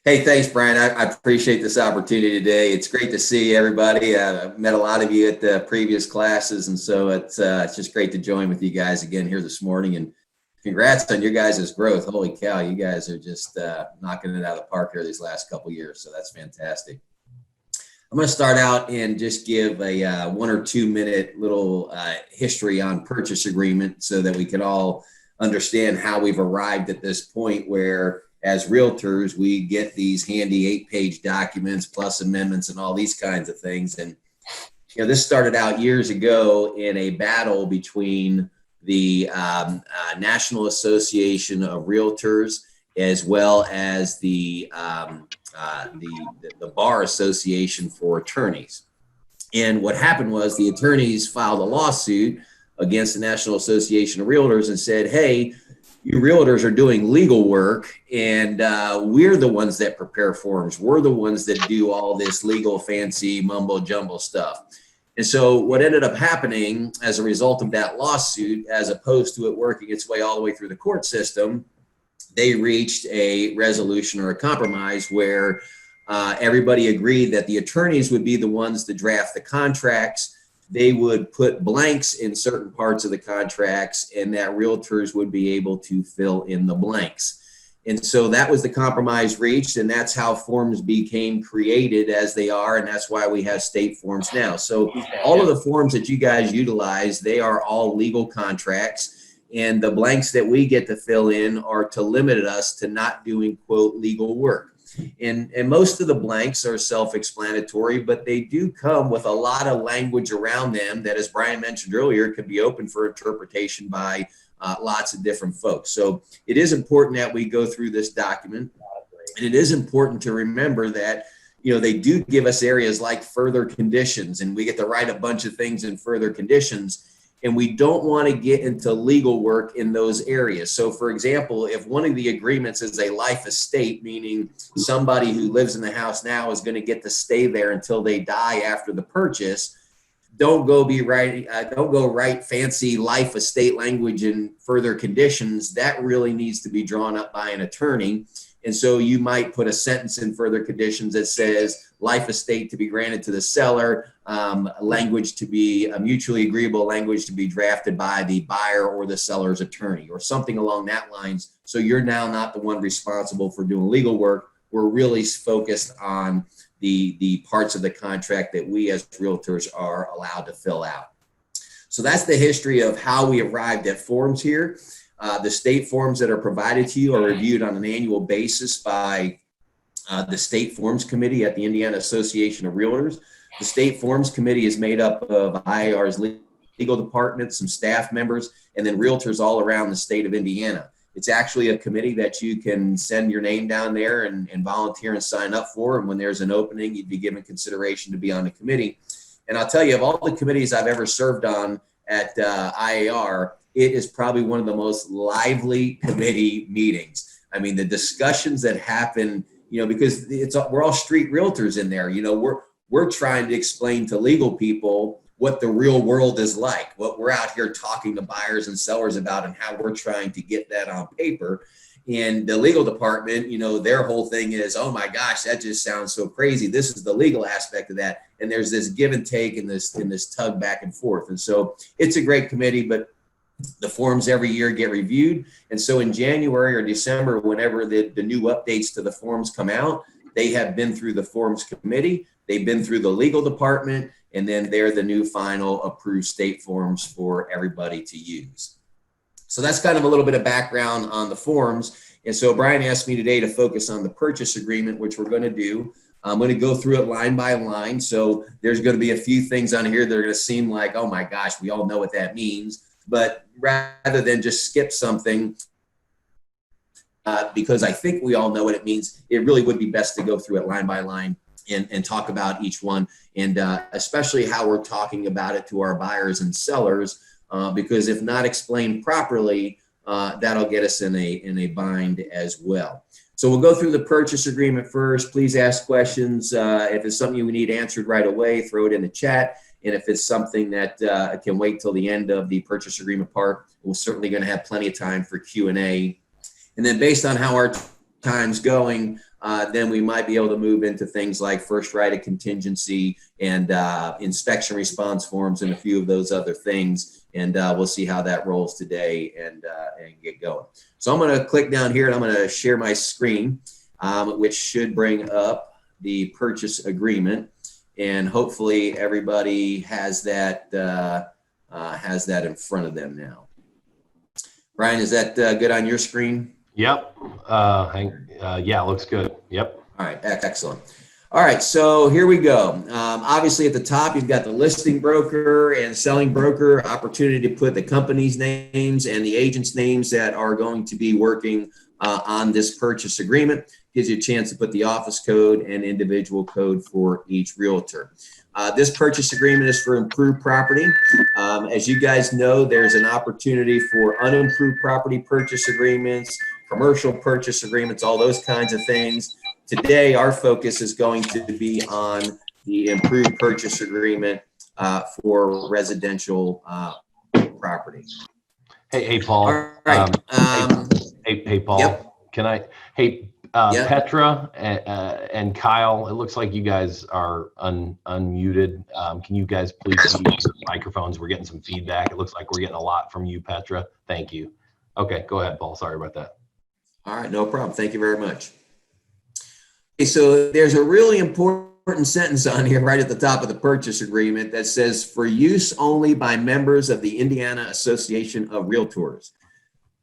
Hey, thanks, Brian. I appreciate this opportunity today. It's great to see everybody. I've met a lot of you at the previous classes, and so it's just great to join with you guys again here this morning. And congrats on your guys' growth. Holy cow, you guys are just knocking it out of the park here these last couple of years. So that's fantastic. I'm going to start out and just give a 1 or 2 minute little history on purchase agreement so that we can all understand how we've arrived at this point where, as realtors, we get these handy 8-page documents plus amendments and all these kinds of things. And this started out years ago in a battle between the National Association of Realtors as well as the Bar Association for Attorneys. And what happened was the attorneys filed a lawsuit against the National Association of Realtors and said, hey, you realtors are doing legal work, and we're the ones that prepare forms. We're the ones that do all this legal fancy mumbo jumbo stuff. And so what ended up happening as a result of that lawsuit, as opposed to it working its way all the way through the court system, they reached a resolution or a compromise where everybody agreed that the attorneys would be the ones to draft the contracts. They would put blanks in certain parts of the contracts, and that realtors would be able to fill in the blanks. And so that was the compromise reached, and that's how forms became created as they are, and that's why we have state forms now. So all of the forms that you guys utilize, they are all legal contracts, and the blanks that we get to fill in are to limit us to not doing, quote, legal work. And most of the blanks are self-explanatory, but they do come with a lot of language around them that, as Brian mentioned earlier, could be open for interpretation by lots of different folks. So it is important that we go through this document, and it is important to remember that they do give us areas like further conditions, and we get to write a bunch of things in further conditions. And we don't want to get into legal work in those areas. So, for example, if one of the agreements is a life estate, meaning somebody who lives in the house now is going to get to stay there until they die after the purchase, don't go write fancy life estate language in further conditions. That really needs to be drawn up by an attorney. And so you might put a sentence in further conditions that says life estate to be granted to the seller, language to be a mutually agreeable language to be drafted by the buyer or the seller's attorney, or something along that lines. So you're now not the one responsible for doing legal work. We're really focused on the parts of the contract that we as realtors are allowed to fill out. So that's the history of how we arrived at forms here. The state forms that are provided to you are reviewed on an annual basis by the State Forms Committee at the Indiana Association of Realtors. The State Forms Committee is made up of IAR's legal department, some staff members, and then realtors all around the state of Indiana. It's actually a committee that you can send your name down there and volunteer and sign up for. And when there's an opening, you'd be given consideration to be on the committee. And I'll tell you, of all the committees I've ever served on at IAR, it is probably one of the most lively committee meetings. I mean, the discussions that happen, because we're all street realtors in there. We're trying to explain to legal people what the real world is like, what we're out here talking to buyers and sellers about, and how we're trying to get that on paper. And the legal department, their whole thing is, oh my gosh, that just sounds so crazy. This is the legal aspect of that. And there's this give and take and this tug back and forth. And so it's a great committee, but the forms every year get reviewed. And so in January or December, whenever the new updates to the forms come out, they have been through the forms committee, they've been through the legal department, and then they're the new final approved state forms for everybody to use. So that's kind of a little bit of background on the forms. And so Brian asked me today to focus on the purchase agreement, which we're going to do. I'm going to go through it line by line. So there's going to be a few things on here that are going to seem like, oh my gosh, we all know what that means. But rather than just skip something, because I think we all know what it means, it really would be best to go through it line by line and talk about each one, and especially how we're talking about it to our buyers and sellers, because if not explained properly, that'll get us in a bind as well. So we'll go through the purchase agreement first. Please ask questions. If it's something you need answered right away, throw it in the chat. And if it's something that can wait till the end of the purchase agreement part, we're certainly going to have plenty of time for Q&A. And then based on how our time's going, then we might be able to move into things like first right of contingency and inspection response forms and a few of those other things. And we'll see how that rolls today and get going. So I'm going to click down here and I'm going to share my screen, which should bring up the purchase agreement. And hopefully everybody has that in front of them now. Brian, is that good on your screen? Yep. Yeah, looks good. Yep. All right, excellent. All right, so here we go. Obviously at the top, you've got the listing broker and selling broker, opportunity to put the company's names and the agent's names that are going to be working on this purchase agreement. Gives you a chance to put the office code and individual code for each realtor. This purchase agreement is for improved property. As you guys know, there's an opportunity for unimproved property purchase agreements, commercial purchase agreements, all those kinds of things. Today, our focus is going to be on the improved purchase agreement for residential property. Hey, Paul. All right. Hey, Paul. Yep. Can I? Hey, yep. Petra and Kyle. It looks like you guys are unmuted. Can you guys please use your microphones? We're getting some feedback. It looks like we're getting a lot from you, Petra. Thank you. Okay, go ahead, Paul. Sorry about that. All right, no problem. Thank you very much. Okay, so there's a really important sentence on here right at the top of the purchase agreement that says, for use only by members of the Indiana Association of Realtors.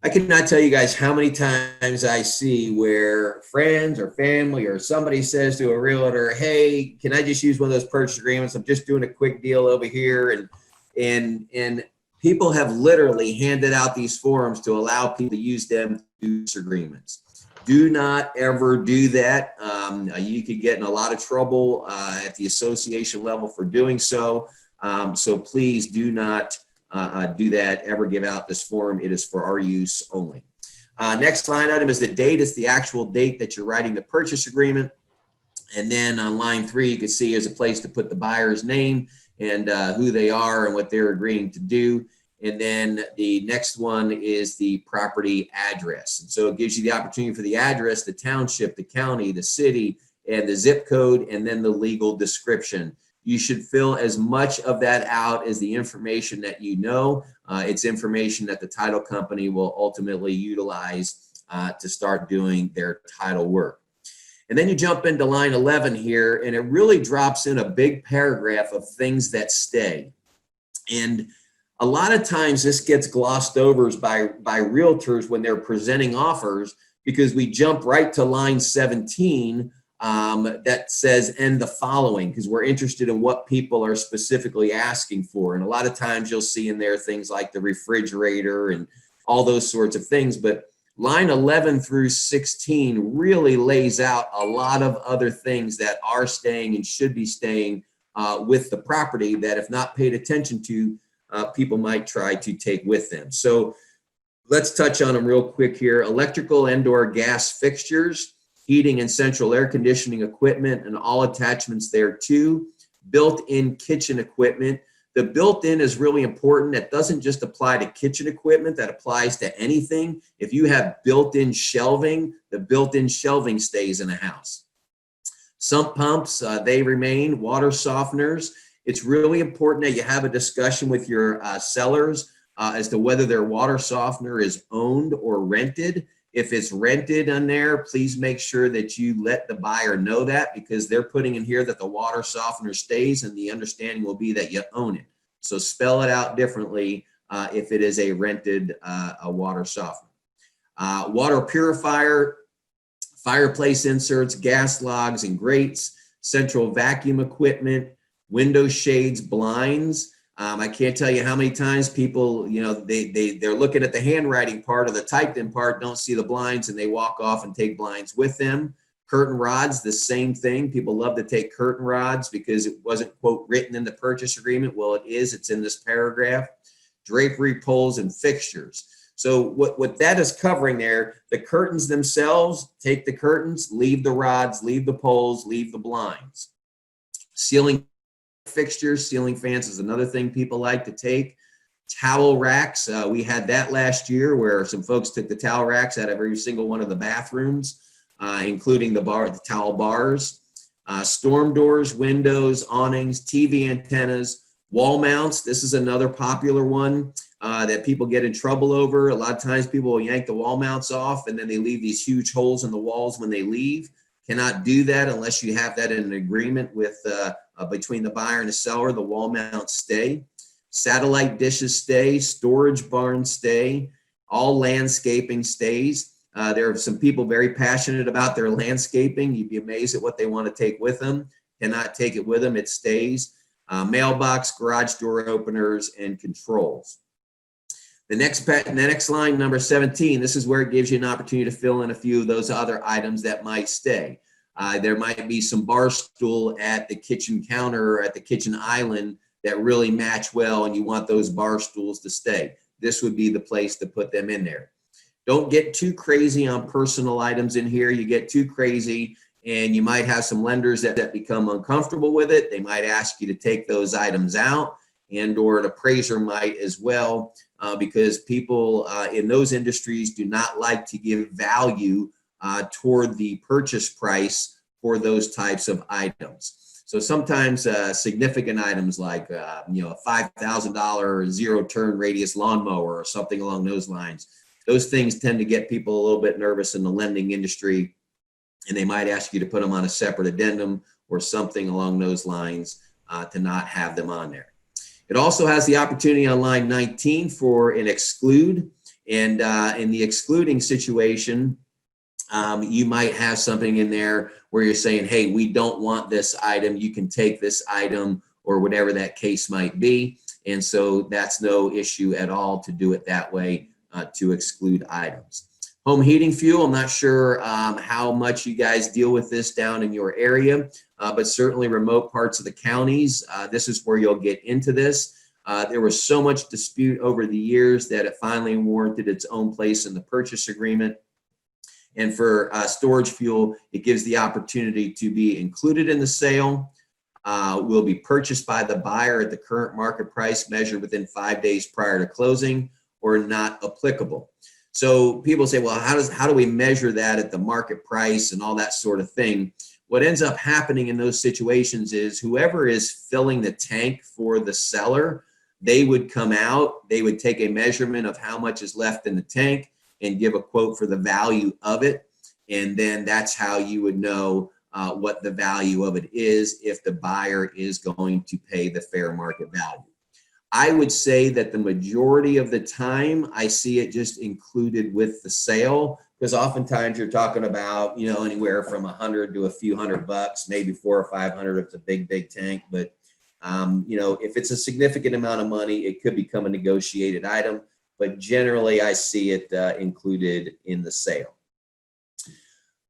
I cannot tell you guys how many times I see where friends or family or somebody says to a realtor, hey, can I just use one of those purchase agreements? I'm just doing a quick deal over here. And people have literally handed out these forms to allow people to use them to use agreements. Do not ever do that. You could get in a lot of trouble at the association level for doing so. So please do not do that, ever give out this form. It is for our use only. Next line item is the date. It's the actual date that you're writing the purchase agreement. And then on line 3, you can see there's a place to put the buyer's name and who they are and what they're agreeing to do. And then the next one is the property address. And so it gives you the opportunity for the address, the township, the county, the city, and the zip code, and then the legal description. You should fill as much of that out as the information that you know. It's information that the title company will ultimately utilize to start doing their title work. And then you jump into line 11 here, and it really drops in a big paragraph of things that stay. And a lot of times this gets glossed over by realtors when they're presenting offers, because we jump right to line 17 that says, and the following, because we're interested in what people are specifically asking for. And a lot of times you'll see in there things like the refrigerator and all those sorts of things. But line 11 through 16 really lays out a lot of other things that are staying and should be staying with the property that, if not paid attention to, people might try to take with them. So let's touch on them real quick here. Electrical and/or gas fixtures, heating and central air conditioning equipment, and all attachments thereto, built-in kitchen equipment. The built-in is really important. That doesn't just apply to kitchen equipment, that applies to anything. If you have built-in shelving, the built-in shelving stays in a house. Sump pumps, they remain. Water softeners. It's really important that you have a discussion with your sellers as to whether their water softener is owned or rented. If it's rented on there, please make sure that you let the buyer know that, because they're putting in here that the water softener stays, and the understanding will be that you own it. So spell it out differently if it is a rented a water softener. Water purifier, fireplace inserts, gas logs and grates, central vacuum equipment, window shades, blinds. I can't tell you how many times people, they're looking at the handwriting part or the typed in part, don't see the blinds, and they walk off and take blinds with them. Curtain rods, the same thing. People love to take curtain rods because it wasn't, quote, written in the purchase agreement. Well, it is. It's in this paragraph. Drapery poles and fixtures. So what that is covering there, the curtains themselves, take the curtains, leave the rods, leave the poles, leave the blinds. Ceiling fixtures, ceiling fans is another thing people like to take. Towel racks, we had that last year where some folks took the towel racks out of every single one of the bathrooms. including the towel bars, storm doors, windows, awnings, TV antennas, wall mounts. This is another popular one that people get in trouble over. A lot of times people will yank the wall mounts off and then they leave these huge holes in the walls when they leave. Cannot do that unless you have that in an agreement with between the buyer and the seller. The wall mounts stay. Satellite dishes stay. Storage barns stay. All landscaping stays. There are some people very passionate about their landscaping. You'd be amazed at what they want to take with them. Cannot take it with them. It stays. Mailbox, garage door openers, and controls. The next line, number 17, this is where it gives you an opportunity to fill in a few of those other items that might stay. There might be some bar stool at the kitchen counter or at the kitchen island that really match well, and you want those bar stools to stay. This would be the place to put them in there. Don't get too crazy on personal items in here. You get too crazy, and you might have some lenders that become uncomfortable with it. They might ask you to take those items out, and or an appraiser might as well, because people in those industries do not like to give value toward the purchase price for those types of items. So sometimes significant items like a $5,000 zero turn radius lawnmower or something along those lines, those things tend to get people a little bit nervous in the lending industry, and they might ask you to put them on a separate addendum or something along those lines to not have them on there. It also has the opportunity on line 19 for an exclude, and in the excluding situation, you might have something in there where you're saying, hey, we don't want this item, you can take this item, or whatever that case might be. And so that's no issue at all to do it that way, to exclude items. Home heating fuel, I'm not sure how much you guys deal with this down in your area, but certainly remote parts of the counties, this is where you'll get into this. There was so much dispute over the years that it finally warranted its own place in the purchase agreement. And for storage fuel, it gives the opportunity to be included in the sale, will be purchased by the buyer at the current market price measured within 5 days prior to closing, or not applicable. So people say, well, how do we measure that at the market price and all that sort of thing? What ends up happening in those situations is whoever is filling the tank for the seller, they would come out, they would take a measurement of how much is left in the tank and give a quote for the value of it. And then that's how you would know what the value of it is if the buyer is going to pay the fair market value. I would say that the majority of the time I see it just included with the sale, because oftentimes you're talking about, anywhere from $100 to a few $100, maybe $400 or $500 if it's a big tank. But, if it's a significant amount of money, it could become a negotiated item. But generally I see it included in the sale.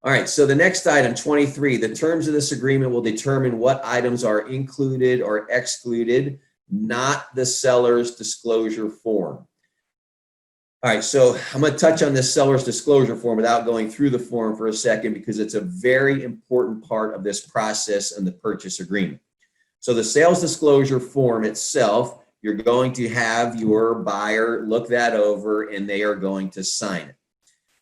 All right, so the next item, 23, the terms of this agreement will determine what items are included or excluded, not the seller's disclosure form. All right, so I'm going to touch on this seller's disclosure form without going through the form for a second, because it's a very important part of this process and the purchase agreement. So the sales disclosure form itself, you're going to have your buyer look that over and they are going to sign it.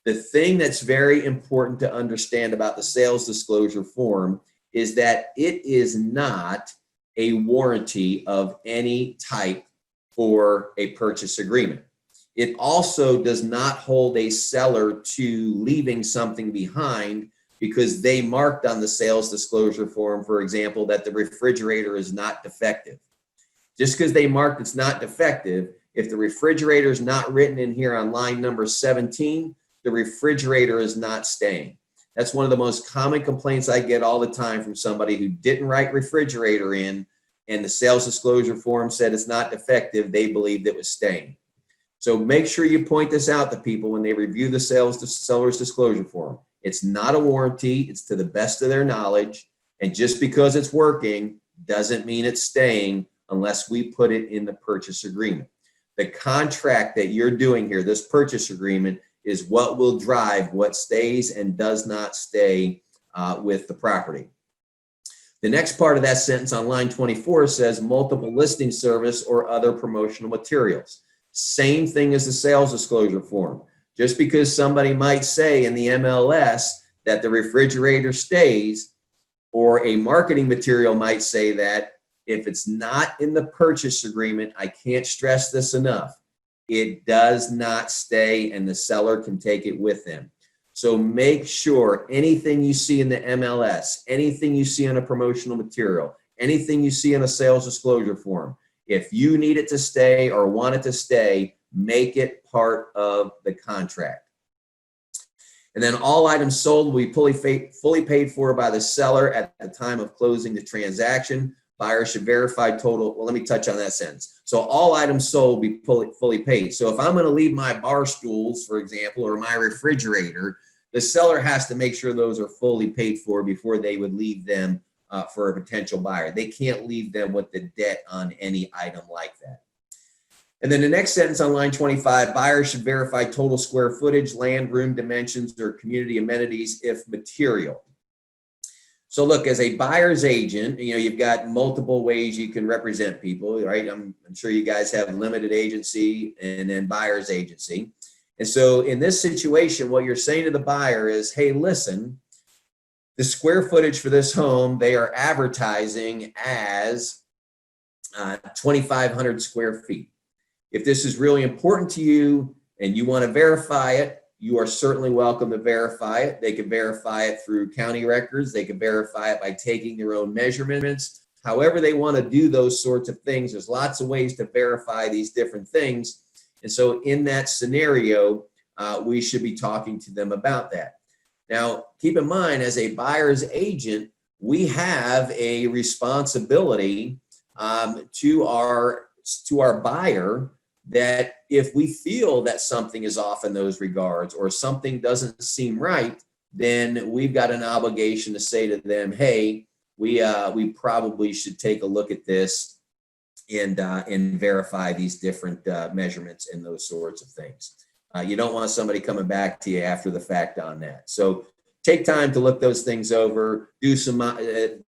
The thing that's very important to understand about the sales disclosure form is that it is not a warranty of any type for a purchase agreement. It also does not hold a seller to leaving something behind because they marked on the sales disclosure form, for example, that the refrigerator is not defective. Just because they marked it's not defective, if the refrigerator is not written in here on line number 17, the refrigerator is not staying. That's one of the most common complaints I get all the time from somebody who didn't write refrigerator in, and the sales disclosure form said it's not defective. They believed it was staying. So make sure you point this out to people when they review the seller's disclosure form. It's not a warranty. It's to the best of their knowledge. And just because it's working doesn't mean it's staying unless we put it in the purchase agreement. The contract that you're doing here, this purchase agreement, is what will drive what stays and does not stay with the property. The next part of that sentence on line 24 says multiple listing service or other promotional materials. Same thing as the sales disclosure form. Just because somebody might say in the MLS that the refrigerator stays, or a marketing material might say that if it's not in the purchase agreement, I can't stress this enough, it does not stay and the seller can take it with them. So make sure anything you see in the MLS, anything you see on a promotional material, anything you see in a sales disclosure form, if you need it to stay or want it to stay, make it part of the contract. And then all items sold will be fully paid for by the seller at the time of closing the transaction. Buyer should verify total. Well, let me touch on that sentence. So all items sold will be fully paid. So if I'm going to leave my bar stools, for example, or my refrigerator, the seller has to make sure those are fully paid for before they would leave them for a potential buyer. They can't leave them with the debt on any item like that. And then the next sentence on line 25, buyers should verify total square footage, land, room dimensions, or community amenities if material. So look, as a buyer's agent, you've got multiple ways you can represent people, right? I'm sure you guys have limited agency and then buyer's agency. And so in this situation, what you're saying to the buyer is, hey, listen, the square footage for this home, they are advertising as 2,500 square feet. If this is really important to you and you want to verify it, you are certainly welcome to verify it. They can verify it through county records. They can verify it by taking their own measurements. However they want to do those sorts of things, there's lots of ways to verify these different things. And so in that scenario, we should be talking to them about that. Now, keep in mind, as a buyer's agent, we have a responsibility to our buyer that if we feel that something is off in those regards or something doesn't seem right, then we've got an obligation to say to them, hey, we probably should take a look at this and verify these different measurements and those sorts of things. You don't want somebody coming back to you after the fact on that. So take time to look those things over, do some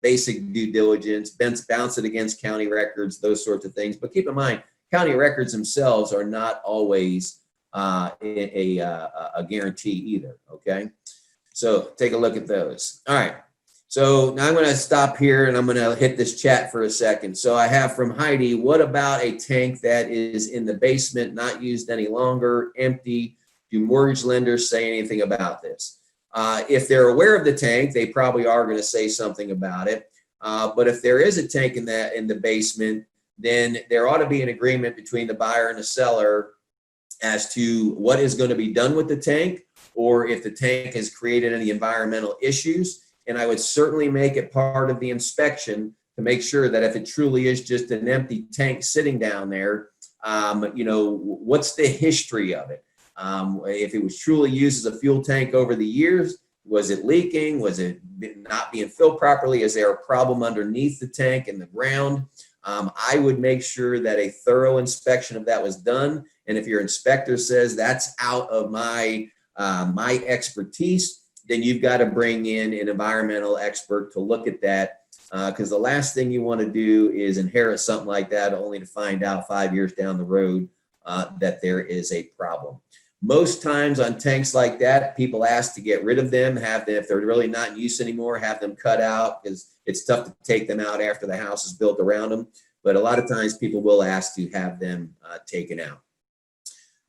basic due diligence, bounce it against county records, those sorts of things. But keep in mind, county records themselves are not always a guarantee either, okay? So take a look at those. All right. So now I'm going to stop here and I'm going to hit this chat for a second. So I have from Heidi, what about a tank that is in the basement, not used any longer, empty? Do mortgage lenders say anything about this? If they're aware of the tank, they probably are going to say something about it. But if there is a tank in the basement, then there ought to be an agreement between the buyer and the seller as to what is going to be done with the tank, or if the tank has created any environmental issues. And I would certainly make it part of the inspection to make sure that if it truly is just an empty tank sitting down there, what's the history of it? If it was truly used as a fuel tank over the years, was it leaking? Was it not being filled properly? Is there a problem underneath the tank in the ground? I would make sure that a thorough inspection of that was done. And if your inspector says that's out of my expertise, then you've got to bring in an environmental expert to look at that, because the last thing you want to do is inherit something like that only to find out 5 years down the road that there is a problem. Most times on tanks like that, people ask to get rid of them, if they're really not in use anymore, have them cut out, because it's tough to take them out after the house is built around them. But a lot of times people will ask to have them taken out.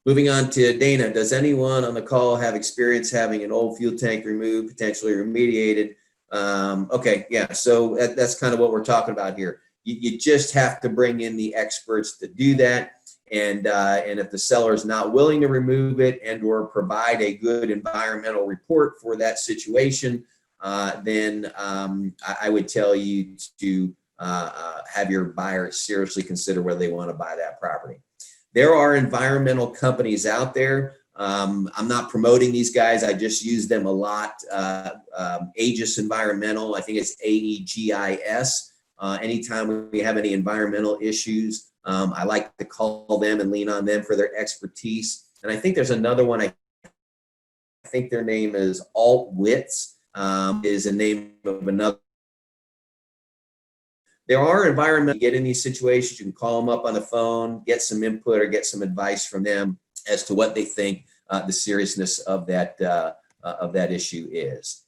Moving on to Dana, does anyone on the call have experience having an old fuel tank removed, potentially remediated? Okay, yeah, so that's kind of what we're talking about here. You just have to bring in the experts to do that. And if the seller is not willing to remove it and or provide a good environmental report for that situation, then I would tell you to have your buyer seriously consider whether they want to buy that property. There are environmental companies out there. I'm not promoting these guys. I just use them a lot. Aegis Environmental, I think it's AEGIS. Anytime we have any environmental issues, I like to call them and lean on them for their expertise. And I think there's another one. I think their name is Altwitz, is the name of another. There are environmental, get in these situations, you can call them up on the phone, get some input or get some advice from them as to what they think the seriousness of that issue is.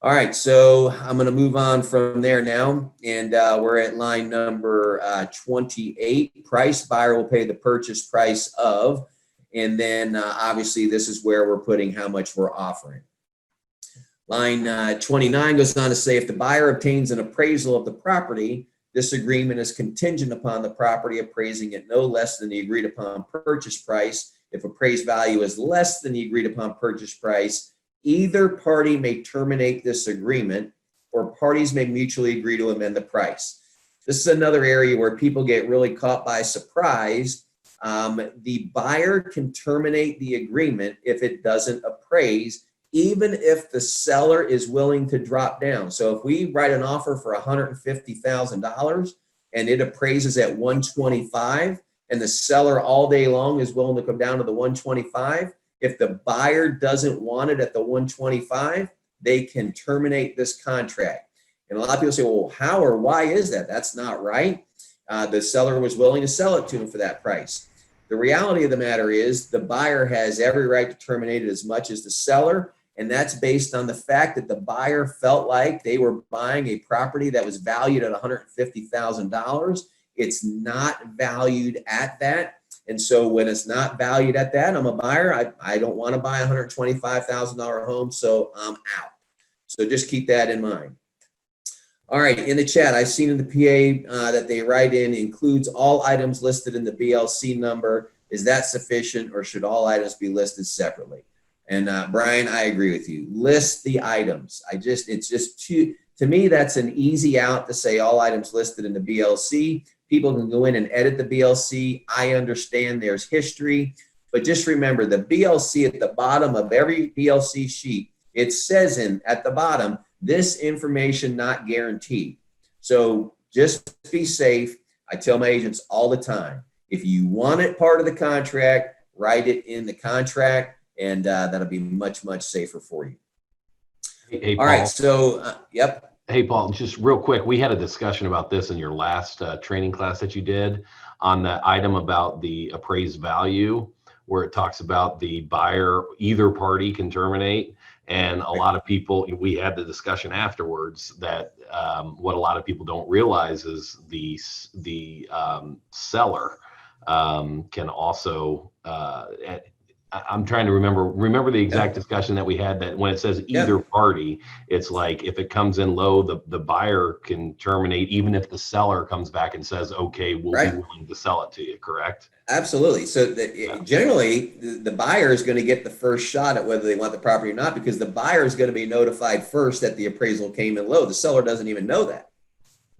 All right, so I'm going to move on from there now, and we're at line number 28. Price, buyer will pay the purchase price of, and then obviously this is where we're putting how much we're offering. Line 29 goes on to say, if the buyer obtains an appraisal of the property, this agreement is contingent upon the property appraising at no less than the agreed upon purchase price. If appraised value is less than the agreed upon purchase price, either party may terminate this agreement, or parties may mutually agree to amend the price. This is another area where people get really caught by surprise. The buyer can terminate the agreement if it doesn't appraise, even if the seller is willing to drop down. So if we write an offer for $150,000 and it appraises at 125, and the seller all day long is willing to come down to the 125, if the buyer doesn't want it at the 125, they can terminate this contract. And a lot of people say, well, how or why is that? That's not right. The seller was willing to sell it to him for that price. The reality of the matter is the buyer has every right to terminate it as much as the seller. And that's based on the fact that the buyer felt like they were buying a property that was valued at $150,000. It's not valued at that. And so when it's not valued at that, I'm a buyer. I don't want to buy a $125,000 home, so I'm out. So just keep that in mind. All right, in the chat, I've seen in the PA that they write in includes all items listed in the BLC number. Is that sufficient, or should all items be listed separately? And Brian, I agree with you. List the items. It's just too, to me, that's an easy out to say all items listed in the BLC. People can go in and edit the BLC. I understand there's history, but just remember the BLC at the bottom of every BLC sheet, it says at the bottom, this information not guaranteed. So just be safe. I tell my agents all the time, if you want it part of the contract, write it in the contract, and that'll be much, much safer for you. Hey, all right, so yep. Hey, Paul, just real quick, we had a discussion about this in your last training class that you did on the item about the appraised value, where it talks about the buyer, either party can terminate. And a lot of people, we had the discussion afterwards that what a lot of people don't realize is the seller can also, I'm trying to remember the exact discussion that we had, that when it says either party, it's like if it comes in low, the buyer can terminate, even if the seller comes back and says, okay, we'll be willing to sell it to you, correct? Absolutely. So generally, the buyer is going to get the first shot at whether they want the property or not, because the buyer is going to be notified first that the appraisal came in low. The seller doesn't even know that.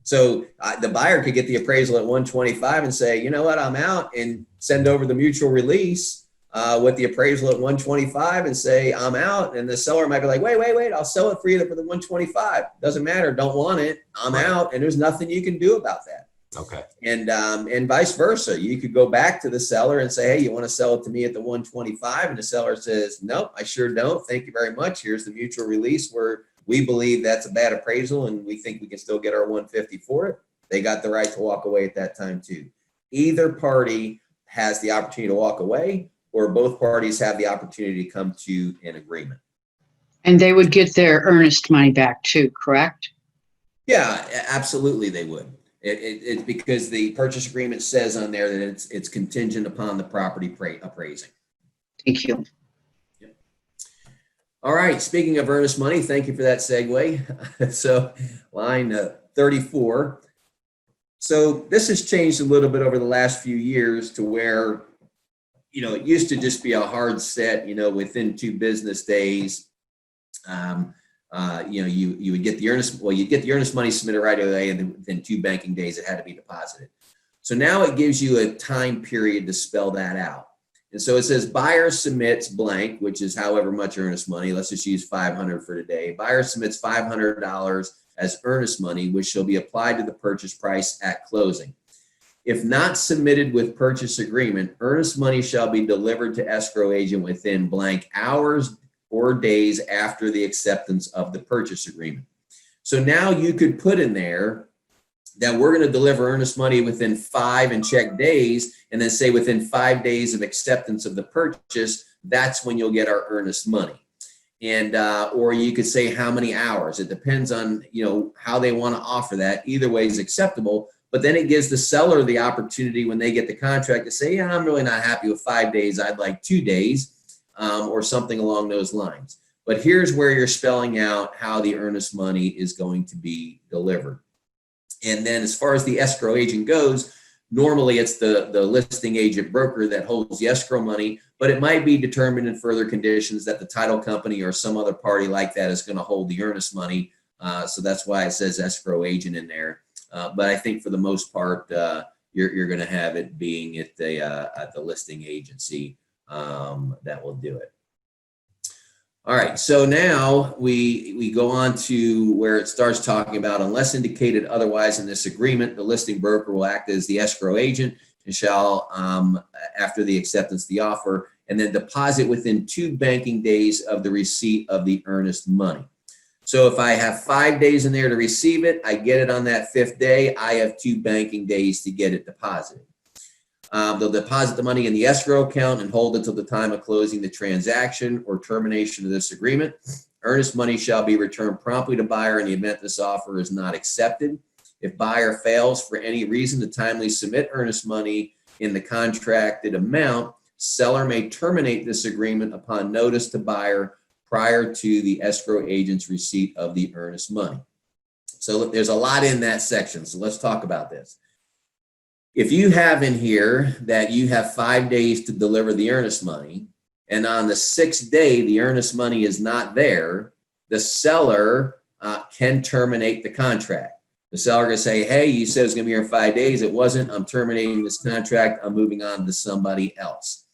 So the buyer could get the appraisal at 125 and say, you know what, I'm out, and send over the mutual release with the appraisal at 125 and say, I'm out. And the seller might be like, wait, I'll sell it for you for the 125. Doesn't matter. Don't want it. I'm out. And there's nothing you can do about that. Okay. And vice versa. You could go back to the seller and say, hey, you want to sell it to me at the 125? And the seller says, nope, I sure don't. Thank you very much. Here's the mutual release where we believe that's a bad appraisal and we think we can still get our 150 for it. They got the right to walk away at that time too. Either party has the opportunity to walk away, or both parties have the opportunity to come to an agreement. And they would get their earnest money back too, correct? Yeah, absolutely they would. It's because the purchase agreement says on there that it's contingent upon the property appraising. Thank you. Yep. All right, speaking of earnest money, thank you for that segue. So line 34. So this has changed a little bit over the last few years to where, it used to just be a hard set, within 2 business days. You would get the earnest, you'd get the earnest money submitted right away, and then within 2 banking days, it had to be deposited. So now it gives you a time period to spell that out. And so it says buyer submits blank, which is however much earnest money. Let's just use $500 for today. Buyer submits $500 as earnest money, which shall be applied to the purchase price at closing. If not submitted with purchase agreement, earnest money shall be delivered to escrow agent within blank hours or days after the acceptance of the purchase agreement. So now you could put in there that we're going to deliver earnest money within 5 and check days, and then say within 5 days of acceptance of the purchase, that's when you'll get our earnest money. And or you could say how many hours. It depends on, you know, how they want to offer that. Either way is acceptable. But then it gives the seller the opportunity when they get the contract to say, yeah, I'm really not happy with 5 days. I'd like 2 days, or something along those lines. But here's where you're spelling out how the earnest money is going to be delivered. And then as far as the escrow agent goes, normally it's the listing agent broker that holds the escrow money, but it might be determined in further conditions that the title company or some other party like that is going to hold the earnest money. So that's why it says escrow agent in there. But I think for the most part, you're going to have it being at the listing agency that will do it. All right, so now we go on to where it starts talking about, unless indicated otherwise in this agreement, the listing broker will act as the escrow agent and shall, after the acceptance of the offer, and then deposit within 2 banking days of the receipt of the earnest money. So if I have 5 days in there to receive it, I get it on that 5th day, I have 2 banking days to get it deposited. They'll deposit the money in the escrow account and hold until the time of closing the transaction or termination of this agreement. Earnest money shall be returned promptly to buyer in the event this offer is not accepted. If buyer fails for any reason to timely submit earnest money in the contracted amount, seller may terminate this agreement upon notice to buyer prior to the escrow agent's receipt of the earnest money. So there's a lot in that section. So let's talk about this. If you have in here that you have 5 days to deliver the earnest money, and on the 6th day, the earnest money is not there, the seller can terminate the contract. The seller can say, hey, you said it's going to be here in 5 days. It wasn't. I'm terminating this contract. I'm moving on to somebody else.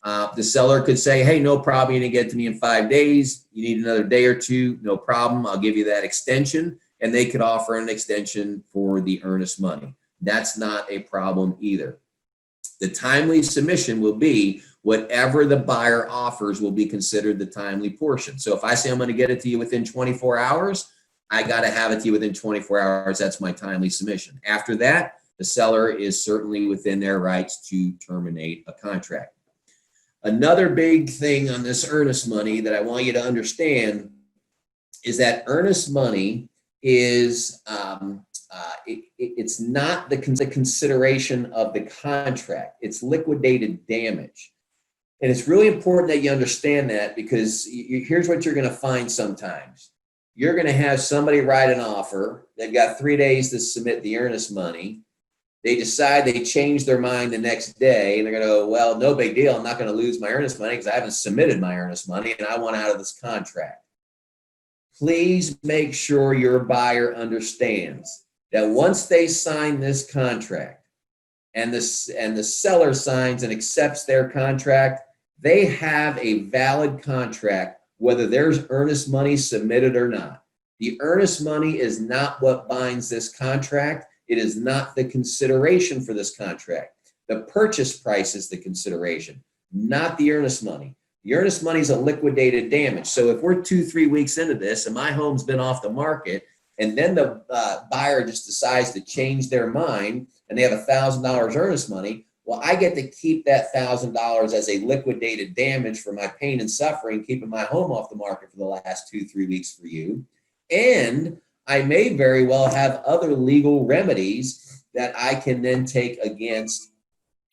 The seller could say, hey, no problem. You didn't get to me in 5 days. You need another day or 2. No problem. I'll give you that extension. And they could offer an extension for the earnest money. That's not a problem either. The timely submission will be whatever the buyer offers will be considered the timely portion. So if I say I'm going to get it to you within 24 hours, I got to have it to you within 24 hours. That's my timely submission. After that, the seller is certainly within their rights to terminate a contract. Another big thing on this earnest money that I want you to understand is that earnest money is it's not the consideration of the contract. It's liquidated damage. And it's really important that you understand that, because here's what you're going to find sometimes. You're going to have somebody write an offer. They've got 3 days to submit the earnest money. They decide, they change their mind the next day, and they're going to go, well, no big deal. I'm not going to lose my earnest money because I haven't submitted my earnest money and I want out of this contract. Please make sure your buyer understands that once they sign this contract and the seller signs and accepts their contract, they have a valid contract whether there's earnest money submitted or not. The earnest money is not what binds this contract. It is not the consideration for this contract. The purchase price is the consideration, not the earnest money. The earnest money is a liquidated damage. So if we're 2-3 weeks into this and my home's been off the market, and then the buyer just decides to change their mind and they have $1,000 earnest money, well, I get to keep that $1,000 as a liquidated damage for my pain and suffering, keeping my home off the market for the last 2-3 weeks for you. And I may very well have other legal remedies that I can then take against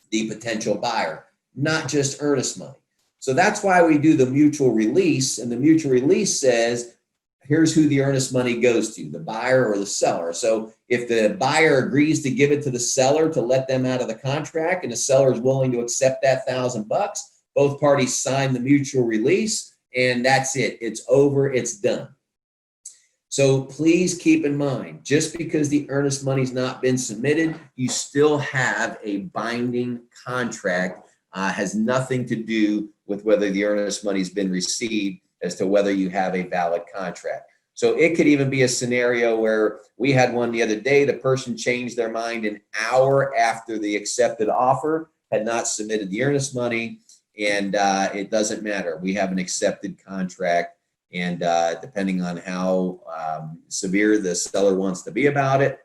the potential buyer, not just earnest money. So that's why we do the mutual release, and the mutual release says, here's who the earnest money goes to, the buyer or the seller. So if the buyer agrees to give it to the seller to let them out of the contract, and the seller is willing to accept that $1,000, both parties sign the mutual release, and that's it. It's over, it's done. So please keep in mind, just because the earnest money's not been submitted, you still have a binding contract. Has nothing to do with whether the earnest money's been received as to whether you have a valid contract. So it could even be a scenario where we had one the other day, the person changed their mind an hour after the accepted offer, had not submitted the earnest money, and it doesn't matter. We have an accepted contract, and depending on how severe the seller wants to be about it,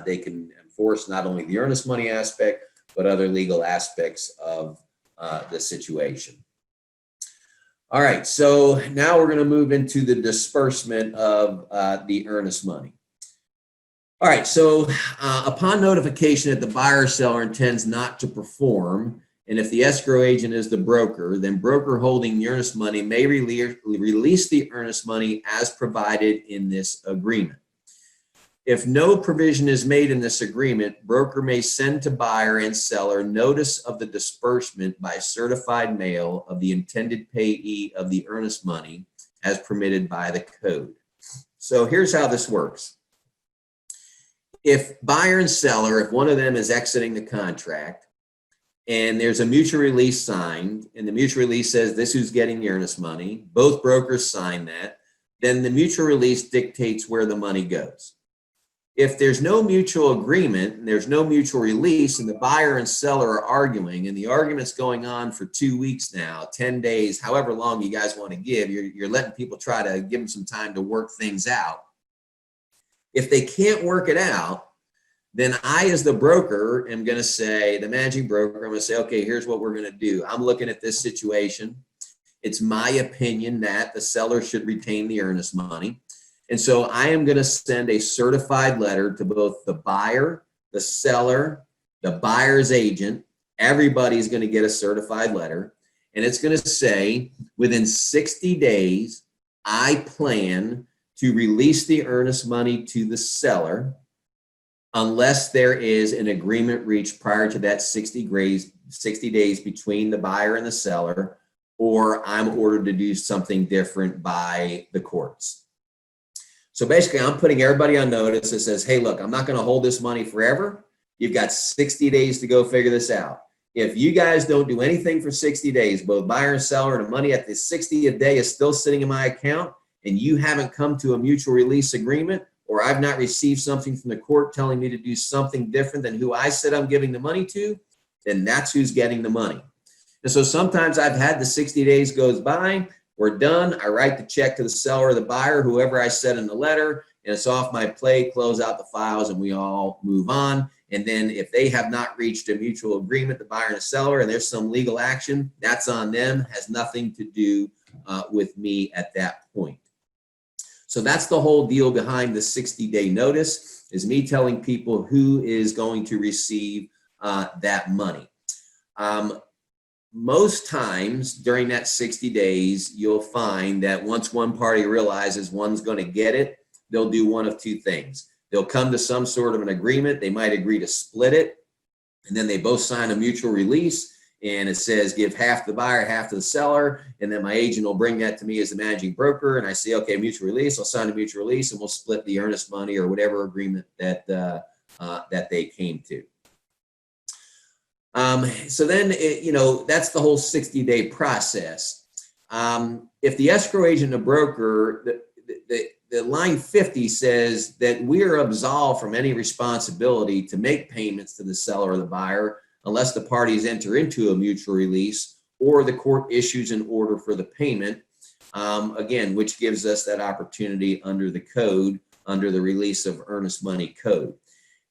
they can enforce not only the earnest money aspect, but other legal aspects of the situation. All right, so now we're going to move into the disbursement of the earnest money. All right, so upon notification that the buyer or seller intends not to perform, and if the escrow agent is the broker, then broker holding the earnest money may release the earnest money as provided in this agreement. If no provision is made in this agreement, broker may send to buyer and seller notice of the disbursement by certified mail of the intended payee of the earnest money as permitted by the code. So here's how this works. If buyer and seller, if one of them is exiting the contract and there's a mutual release signed and the mutual release says this who's getting the earnest money, both brokers sign that, then the mutual release dictates where the money goes. If there's no mutual agreement and there's no mutual release and the buyer and seller are arguing and the argument's going on for 2 weeks now, 10 days, however long you guys want to give, you're letting people try to give them some time to work things out. If they can't work it out, then I, as the broker, am going to say, the managing broker, I'm going to say, okay, here's what we're going to do. I'm looking at this situation. It's my opinion that the seller should retain the earnest money. And so I am going to send a certified letter to both the buyer, the seller, the buyer's agent. Everybody's going to get a certified letter. And it's going to say, within 60 days, I plan to release the earnest money to the seller unless there is an agreement reached prior to that 60 days between the buyer and the seller, or I'm ordered to do something different by the courts. So basically, I'm putting everybody on notice that says, hey, look, I'm not going to hold this money forever. You've got 60 days to go figure this out. If you guys don't do anything for 60 days, both buyer and seller, and the money at the 60th day is still sitting in my account, and you haven't come to a mutual release agreement, or I've not received something from the court telling me to do something different than who I said I'm giving the money to, then that's who's getting the money. And so sometimes I've had the 60 days goes by, we're done. I write the check to the seller or the buyer, whoever I said in the letter, and it's off my plate, close out the files, and we all move on. And then if they have not reached a mutual agreement, the buyer and the seller, and there's some legal action, that's on them, has nothing to do with me at that point. So that's the whole deal behind the 60-day notice, is me telling people who is going to receive that money. Most times during that 60 days, you'll find that once one party realizes one's going to get it, they'll do one of two things. They'll come to some sort of an agreement. They might agree to split it, and then they both sign a mutual release, and it says give half to the buyer, half to the seller, and then my agent will bring that to me as the managing broker, and I say, okay, mutual release, I'll sign a mutual release, and we'll split the earnest money or whatever agreement that they came to. So then, that's the whole 60-day process. If the escrow agent and the broker, the line 50 says that we are absolved from any responsibility to make payments to the seller or the buyer unless the parties enter into a mutual release or the court issues an order for the payment, again, which gives us that opportunity under the code, under the release of earnest money code.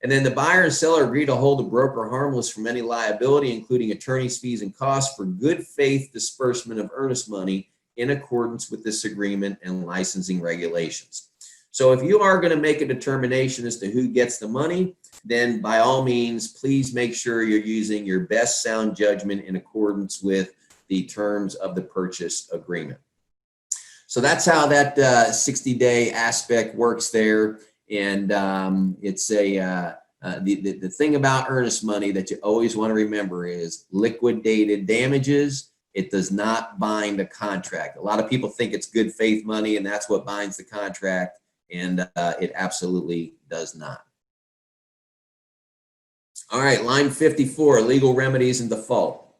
And then the buyer and seller agree to hold the broker harmless from any liability, including attorney's fees and costs, for good faith disbursement of earnest money in accordance with this agreement and licensing regulations. So if you are going to make a determination as to who gets the money, then by all means, please make sure you're using your best sound judgment in accordance with the terms of the purchase agreement. So that's how that 60-day aspect works there. And it's the thing about earnest money that you always want to remember is liquidated damages. It does not bind a contract. A lot of people think it's good faith money and that's what binds the contract, and it absolutely does not. All right, line 54, legal remedies and default.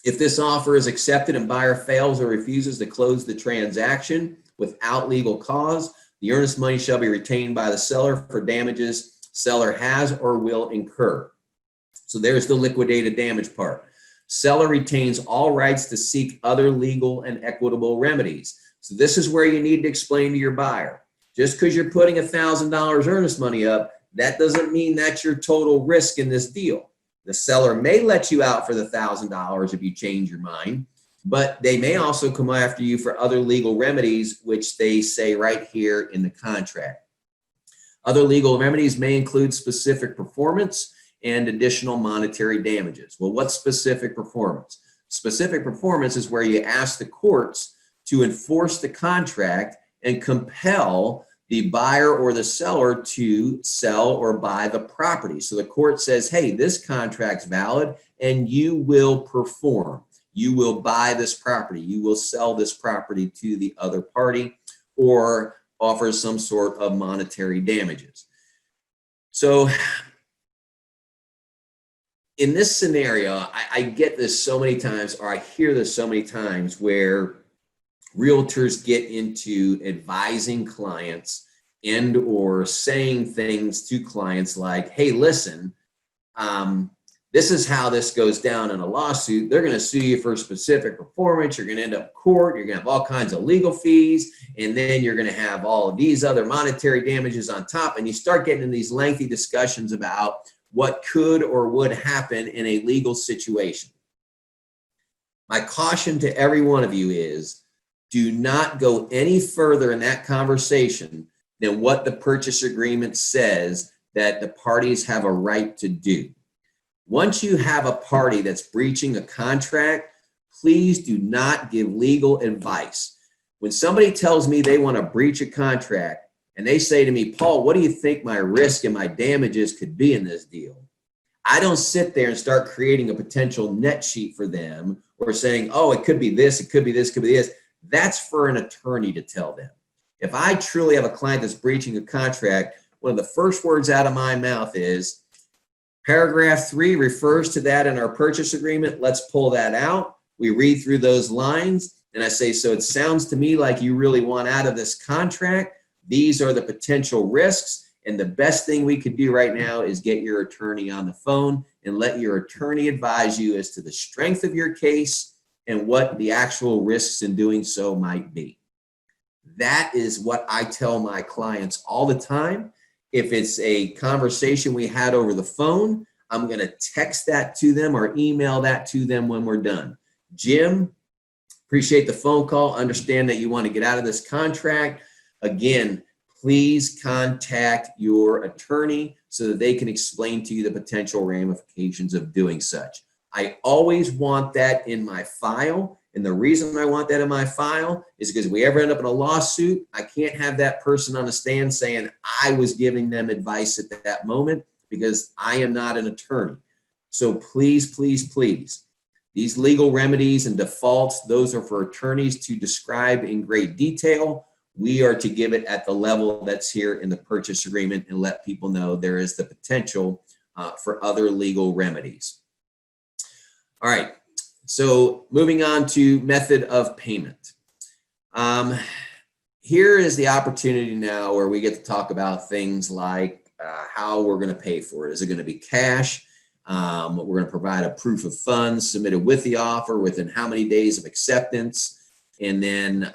If this offer is accepted and buyer fails or refuses to close the transaction without legal cause, the earnest money shall be retained by the seller for damages seller has or will incur. So there's the liquidated damage part. Seller retains all rights to seek other legal and equitable remedies. So this is where you need to explain to your buyer. Just because you're putting $1,000 earnest money up, that doesn't mean that's your total risk in this deal. The seller may let you out for the $1,000 if you change your mind, but they may also come after you for other legal remedies, which they say right here in the contract. Other legal remedies may include specific performance and additional monetary damages. Well, what's specific performance? Specific performance is where you ask the courts to enforce the contract and compel the buyer or the seller to sell or buy the property. So the court says, hey, this contract's valid and you will perform. You will buy this property. You will sell this property to the other party or offer some sort of monetary damages. So in this scenario, I get this so many times, or I hear this so many times, where realtors get into advising clients and or saying things to clients like, hey, listen, this is how this goes down in a lawsuit. They're going to sue you for specific performance. You're going to end up in court. You're going to have all kinds of legal fees. And then you're going to have all of these other monetary damages on top. And you start getting in these lengthy discussions about what could or would happen in a legal situation. My caution to every one of you is, do not go any further in that conversation than what the purchase agreement says that the parties have a right to do. Once you have a party that's breaching a contract, please do not give legal advice. When somebody tells me they want to breach a contract and they say to me, Paul, what do you think my risk and my damages could be in this deal? I don't sit there and start creating a potential net sheet for them or saying, oh, it could be this, it could be this, it could be this. That's for an attorney to tell them. If I truly have a client that's breaching a contract, one of the first words out of my mouth is, paragraph 3 refers to that in our purchase agreement. Let's pull that out. We read through those lines and I say, so it sounds to me like you really want out of this contract. These are the potential risks. And the best thing we could do right now is get your attorney on the phone and let your attorney advise you as to the strength of your case and what the actual risks in doing so might be. That is what I tell my clients all the time. If it's a conversation we had over the phone, I'm going to text that to them or email that to them when we're done. Jim, appreciate the phone call. Understand that you want to get out of this contract. Again, please contact your attorney so that they can explain to you the potential ramifications of doing such. I always want that in my file. And the reason I want that in my file is because if we ever end up in a lawsuit, I can't have that person on the stand saying I was giving them advice at that moment, because I am not an attorney. So please, please, please, these legal remedies and defaults, those are for attorneys to describe in great detail. We are to give it at the level that's here in the purchase agreement and let people know there is the potential for other legal remedies. All right. So moving on to method of payment. Here is the opportunity now where we get to talk about things like how we're going to pay for it. Is it going to be cash? We're going to provide a proof of funds submitted with the offer within how many days of acceptance, and then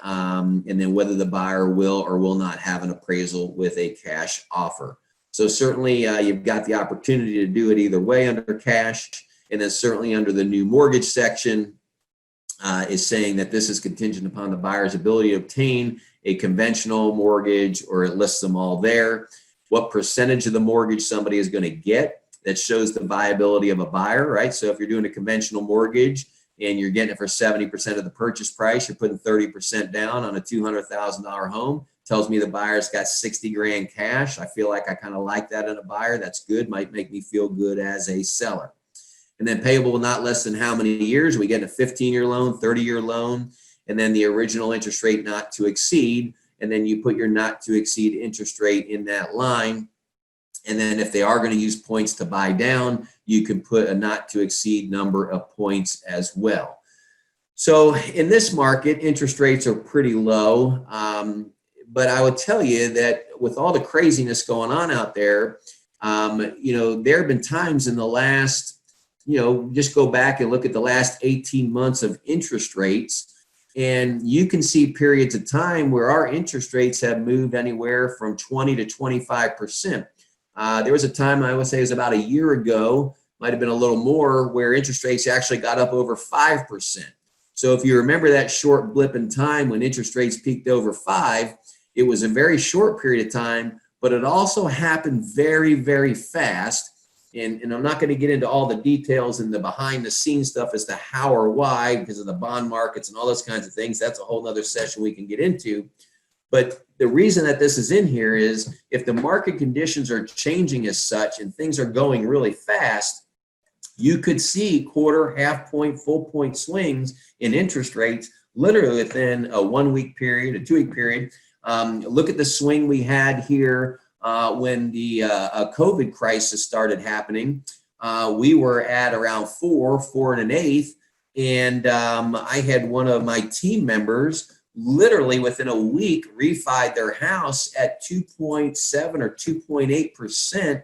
whether the buyer will or will not have an appraisal with a cash offer. So certainly you've got the opportunity to do it either way under cash. And then certainly under the new mortgage section is saying that this is contingent upon the buyer's ability to obtain a conventional mortgage, or it lists them all there. What percentage of the mortgage somebody is going to get that shows the viability of a buyer, right? So if you're doing a conventional mortgage and you're getting it for 70% of the purchase price, you're putting 30% down on a $200,000 home, tells me the buyer's got 60 grand cash. I feel like I kind of like that in a buyer. That's good. Might make me feel good as a seller. And then payable not less than how many years? We get a 15-year loan, 30-year loan, and then the original interest rate not to exceed. And then you put your not to exceed interest rate in that line. And then if they are going to use points to buy down, you can put a not to exceed number of points as well. So in this market, interest rates are pretty low. But I would tell you that with all the craziness going on out there, there have been times in the last, just go back and look at the last 18 months of interest rates, and you can see periods of time where our interest rates have moved anywhere from 20 to 25%. There was a time, I would say it was about a year ago, might have been a little more, where interest rates actually got up over 5%. So if you remember that short blip in time when interest rates peaked over 5, it was a very short period of time, but it also happened very, very fast. And I'm not going to get into all the details and the behind the scenes stuff as to how or why, because of the bond markets and all those kinds of things. That's a whole nother session we can get into. But the reason that this is in here is if the market conditions are changing as such and things are going really fast, you could see quarter, half point, full point swings in interest rates literally within a 1 week period, a 2 week period. Look at the swing we had here when the COVID crisis started happening. We were at around 4 1/8. And I had one of my team members literally within a week refied their house at 2.7 or 2.8%.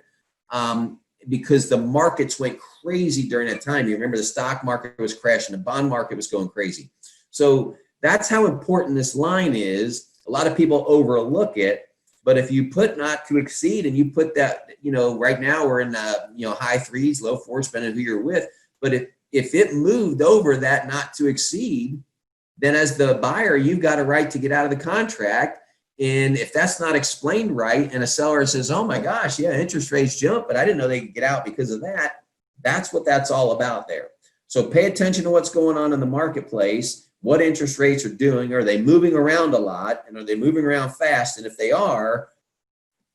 Because the markets went crazy during that time. You remember the stock market was crashing, the bond market was going crazy. So that's how important this line is. A lot of people overlook it, but if you put not to exceed and you put that, right now we're in high 3s, low 4s, depending on who you're with. But if it moved over that not to exceed, then as the buyer, you've got a right to get out of the contract. And if that's not explained right, and a seller says, oh my gosh, yeah, interest rates jump, but I didn't know they could get out because of that, that's what that's all about there. So pay attention to what's going on in the marketplace, what interest rates are doing. Are they moving around a lot, and are they moving around fast? And if they are,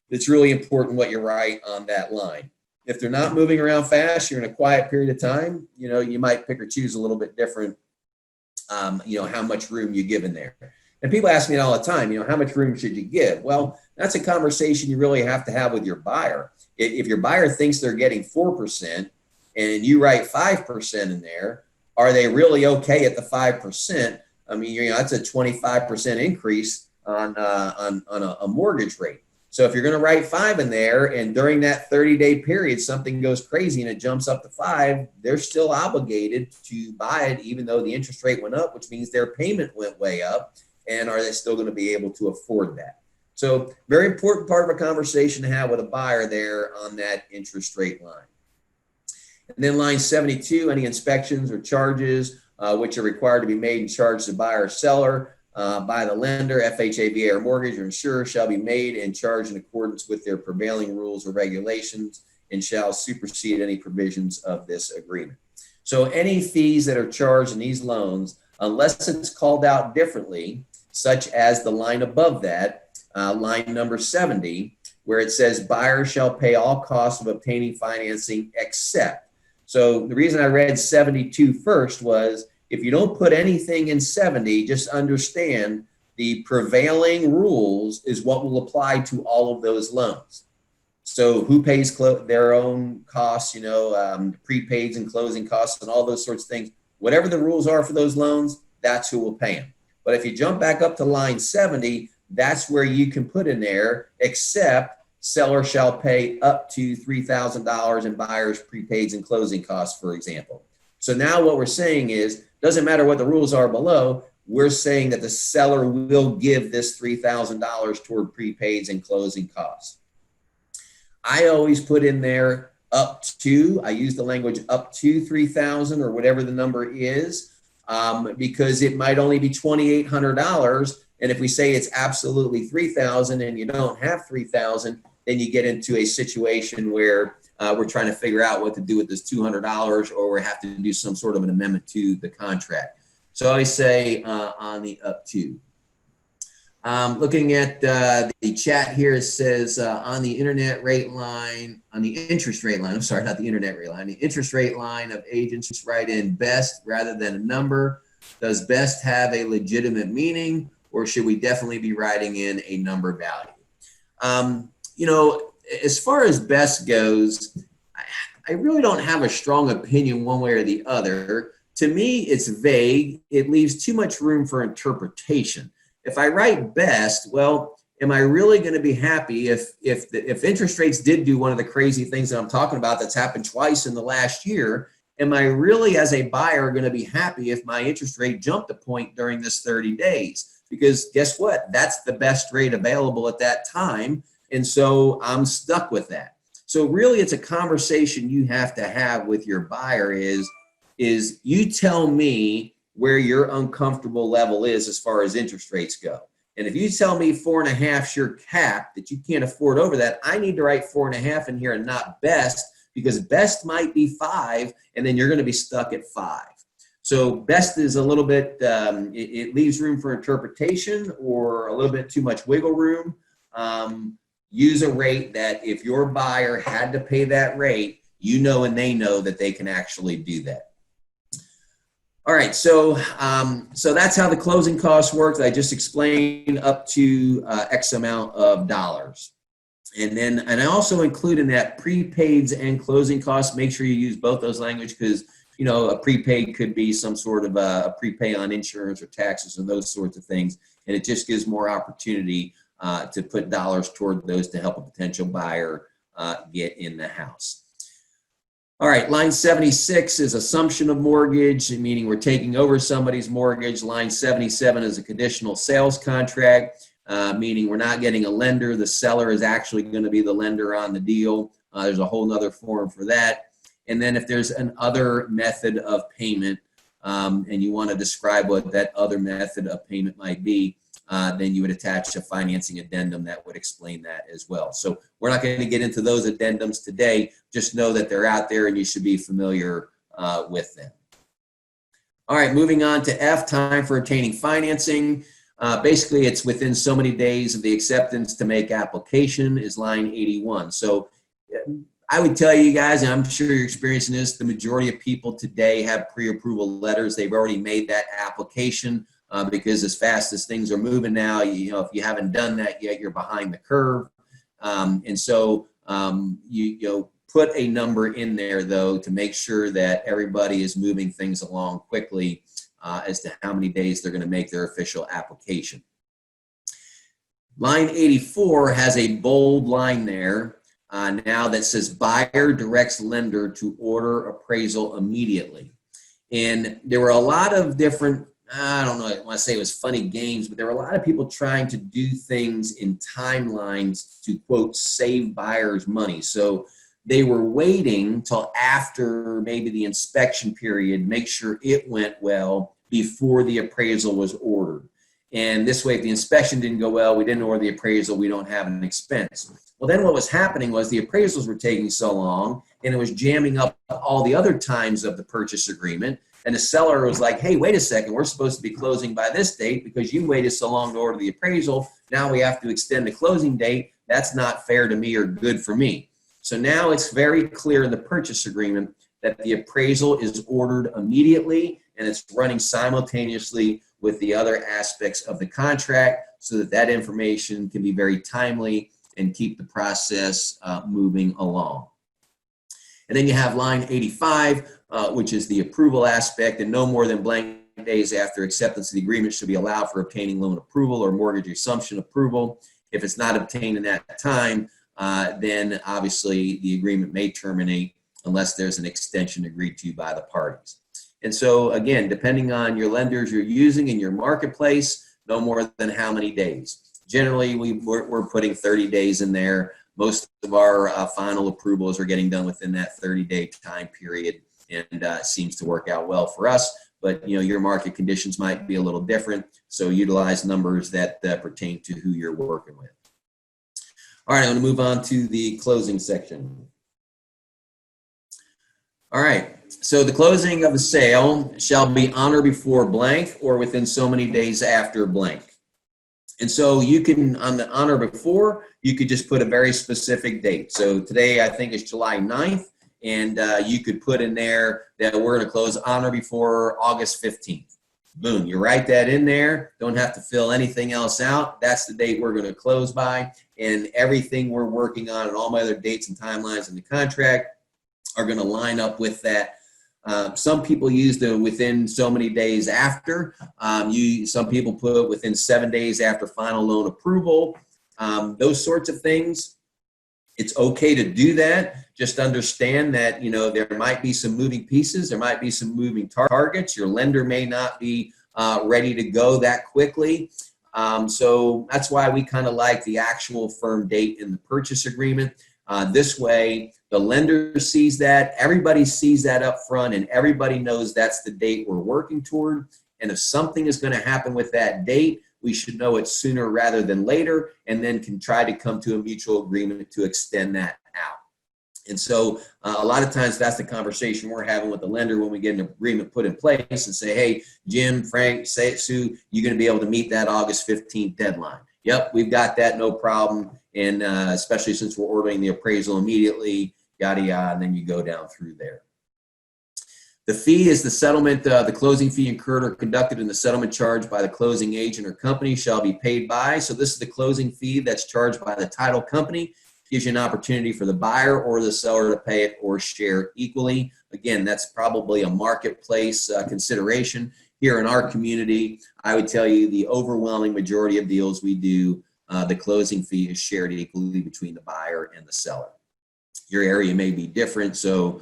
it's really important what you write on that line. If they're not moving around fast, you're in a quiet period of time, you might pick or choose a little bit different, how much room you give in there. And people ask me all the time, how much room should you give? Well, that's a conversation you really have to have with your buyer. If your buyer thinks they're getting 4% and you write 5% in there, are they really okay at the 5%? I mean, that's a 25% increase on a mortgage rate. So if you're going to write 5 in there and during that 30-day period, something goes crazy and it jumps up to 5, they're still obligated to buy it, even though the interest rate went up, which means their payment went way up. And are they still going to be able to afford that? So very important part of a conversation to have with a buyer there on that interest rate line. And then line 72, any inspections or charges which are required to be made and charged to buyer or seller by the lender, FHA, VA, or mortgage or insurer shall be made and charged in accordance with their prevailing rules or regulations and shall supersede any provisions of this agreement. So any fees that are charged in these loans, unless it's called out differently, such as the line above that, line number 70, where it says buyer shall pay all costs of obtaining financing except. So the reason I read 72 first was if you don't put anything in 70, just understand the prevailing rules is what will apply to all of those loans. So who pays their own costs, prepaids and closing costs and all those sorts of things, whatever the rules are for those loans, that's who will pay them. But if you jump back up to line 70, that's where you can put in there, except seller shall pay up to $3,000 in buyer's prepaids and closing costs, for example. So now what we're saying is, doesn't matter what the rules are below, we're saying that the seller will give this $3,000 toward prepaids and closing costs. I always put in there up to, I use the language up to 3,000 or whatever the number is. Because it might only be $2,800. And if we say it's absolutely 3,000 and you don't have 3,000, then you get into a situation where we're trying to figure out what to do with this $200 or we have to do some sort of an amendment to the contract. So I always say on the up to. Looking at the chat here, it says on the internet rate line, on the interest rate line, I'm sorry, not the internet rate line, the interest rate line of agents just write in best rather than a number. Does best have a legitimate meaning or should we definitely be writing in a number value? As far as best goes, I really don't have a strong opinion one way or the other. To me, it's vague. It leaves too much room for interpretation. If I write best, well, am I really going to be happy if interest rates did do one of the crazy things that I'm talking about that's happened twice in the last year? Am I really, as a buyer, going to be happy if my interest rate jumped a point during this 30 days? Because guess what? That's the best rate available at that time. And so I'm stuck with that. So really, it's a conversation you have to have with your buyer is you tell me where your uncomfortable level is as far as interest rates go. And if you tell me 4.5 is your cap, that you can't afford over that, I need to write 4.5 in here and not best, because best might be 5, and then you're going to be stuck at 5. So best is a little bit, it leaves room for interpretation or a little bit too much wiggle room. Use a rate that if your buyer had to pay that rate, you know and they know that they can actually do that. All right, so that's how the closing costs work. I just explained up to X amount of dollars. And I also include in that prepaids and closing costs. Make sure you use both those language, because a prepaid could be some sort of a prepay on insurance or taxes and those sorts of things. And it just gives more opportunity to put dollars toward those to help a potential buyer get in the house. All right, line 76 is assumption of mortgage, meaning we're taking over somebody's mortgage. Line 77 is a conditional sales contract, meaning we're not getting a lender. The seller is actually going to be the lender on the deal. There's a whole nother form for that. And then if there's an other method of payment, and you want to describe what that other method of payment might be, then you would attach a financing addendum that would explain that as well. So we're not going to get into those addendums today. Just know that they're out there and you should be familiar with them. All right, moving on to F, time for obtaining financing. Basically, it's within so many days of the acceptance to make application is line 81. So I would tell you guys, and I'm sure you're experiencing this, the majority of people today have pre-approval letters. They've already made that application. Because as fast as things are moving now, if you haven't done that yet, you're behind the curve. And so you put a number in there, though, to make sure that everybody is moving things along quickly as to how many days they're going to make their official application. Line 84 has a bold line there now that says buyer directs lender to order appraisal immediately. And there were a lot of different, I don't know, I want to say it was funny games, but there were a lot of people trying to do things in timelines to, quote, save buyers money. So they were waiting till after maybe the inspection period, make sure it went well before the appraisal was ordered. And this way, if the inspection didn't go well, we didn't order the appraisal, we don't have an expense. Well, then what was happening was the appraisals were taking so long, and it was jamming up all the other times of the purchase agreement. And the seller was like, hey, wait a second, we're supposed to be closing by this date because you waited so long to order the appraisal. Now we have to extend the closing date. That's not fair to me or good for me. So now it's very clear in the purchase agreement that the appraisal is ordered immediately and it's running simultaneously with the other aspects of the contract so that that information can be very timely and keep the process moving along. And then you have line 85, which is the approval aspect, and no more than blank days after acceptance of the agreement should be allowed for obtaining loan approval or mortgage assumption approval. If it's not obtained in that time, then obviously the agreement may terminate unless there's an extension agreed to by the parties. And so again, depending on your lenders you're using in your marketplace, no more than how many days. Generally, we're putting 30 days in there. Most of our final approvals are getting done within that 30-day time period, and seems to work out well for us. But your market conditions might be a little different, so utilize numbers that pertain to who you're working with. All right, I'm going to move on to the closing section. All right, so the closing of the sale shall be on or before blank or within so many days after blank. And so you can, on the on or before, you could just put a very specific date. So today I think it's July 9th, and you could put in there that we're going to close on or before August 15th. Boom, you write that in there. Don't have to fill anything else out. That's the date we're going to close by, and everything we're working on and all my other dates and timelines in the contract are going to line up with that. Some people use the within so many days after. Some people put within 7 days after final loan approval. Those sorts of things. It's okay to do that. Just understand that there might be some moving pieces. There might be some moving targets. Your lender may not be ready to go that quickly. So that's why we kind of like the actual firm date in the purchase agreement. This way, the lender sees that, everybody sees that up front, and everybody knows that's the date we're working toward. And if something is going to happen with that date, we should know it sooner rather than later, and then can try to come to a mutual agreement to extend that out. And so a lot of times that's the conversation we're having with the lender when we get an agreement put in place and say, hey, Jim, Frank, Sue, you're going to be able to meet that August 15th deadline. Yep, we've got that, no problem. And especially since we're ordering the appraisal immediately, yada, yada, and then you go down through there. The fee is the settlement, the closing fee incurred or conducted in the settlement charged by the closing agent or company shall be paid by. So this is the closing fee that's charged by the title company. Gives you an opportunity for the buyer or the seller to pay it or share it equally. Again, that's probably a marketplace consideration. Here in our community, I would tell you the overwhelming majority of deals we do, the closing fee is shared equally between the buyer and the seller. Your area may be different, so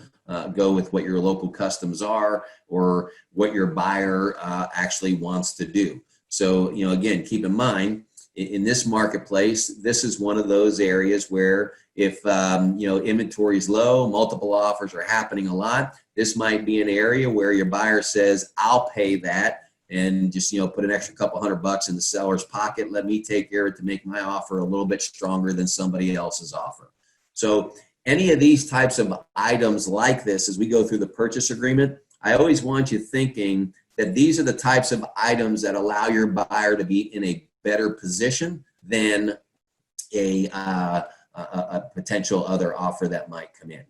go with what your local customs are or what your buyer actually wants to do. So, again, keep in mind, in this marketplace, this is one of those areas where if, inventory is low, multiple offers are happening a lot, this might be an area where your buyer says, I'll pay that, and just, put an extra couple $100 in the seller's pocket. Let me take care of it to make my offer a little bit stronger than somebody else's offer. So any of these types of items like this, as we go through the purchase agreement, I always want you thinking that these are the types of items that allow your buyer to be in a better position than a potential other offer that might come in.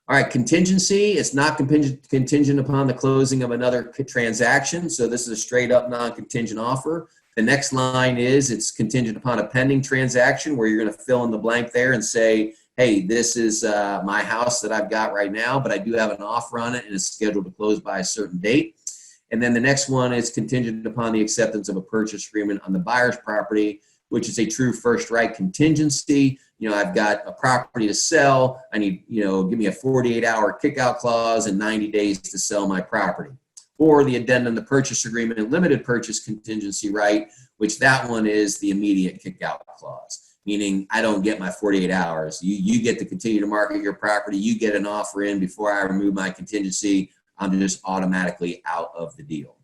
All right, contingency, it's not contingent upon the closing of another transaction. So this is a straight up non-contingent offer. The next line is it's contingent upon a pending transaction, where you're going to fill in the blank there and say, hey, this is my house that I've got right now, but I do have an offer on it and it's scheduled to close by a certain date. And then the next one is contingent upon the acceptance of a purchase agreement on the buyer's property, which is a true first right contingency. I've got a property to sell. I need, give me a 48-hour kickout clause and 90 days to sell my property. Or the addendum to purchase agreement and limited purchase contingency right, which that one is the immediate kickout clause, meaning I don't get my 48 hours. You get to continue to market your property. You get an offer in before I remove my contingency. I'm just automatically out of the deal.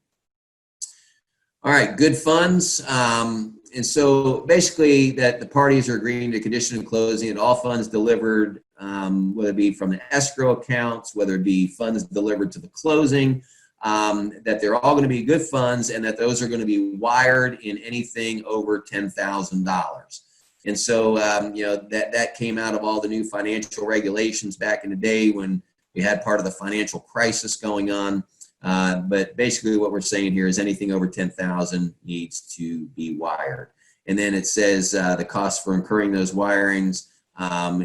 All right, good funds. And so basically that the parties are agreeing to condition of closing and all funds delivered, whether it be from the escrow accounts, whether it be funds delivered to the closing, that they're all going to be good funds and that those are going to be wired in anything over $10,000. And so, that came out of all the new financial regulations back in the day when we had part of the financial crisis going on. But basically what we're saying here is anything over 10,000 needs to be wired. And then it says the cost for incurring those wirings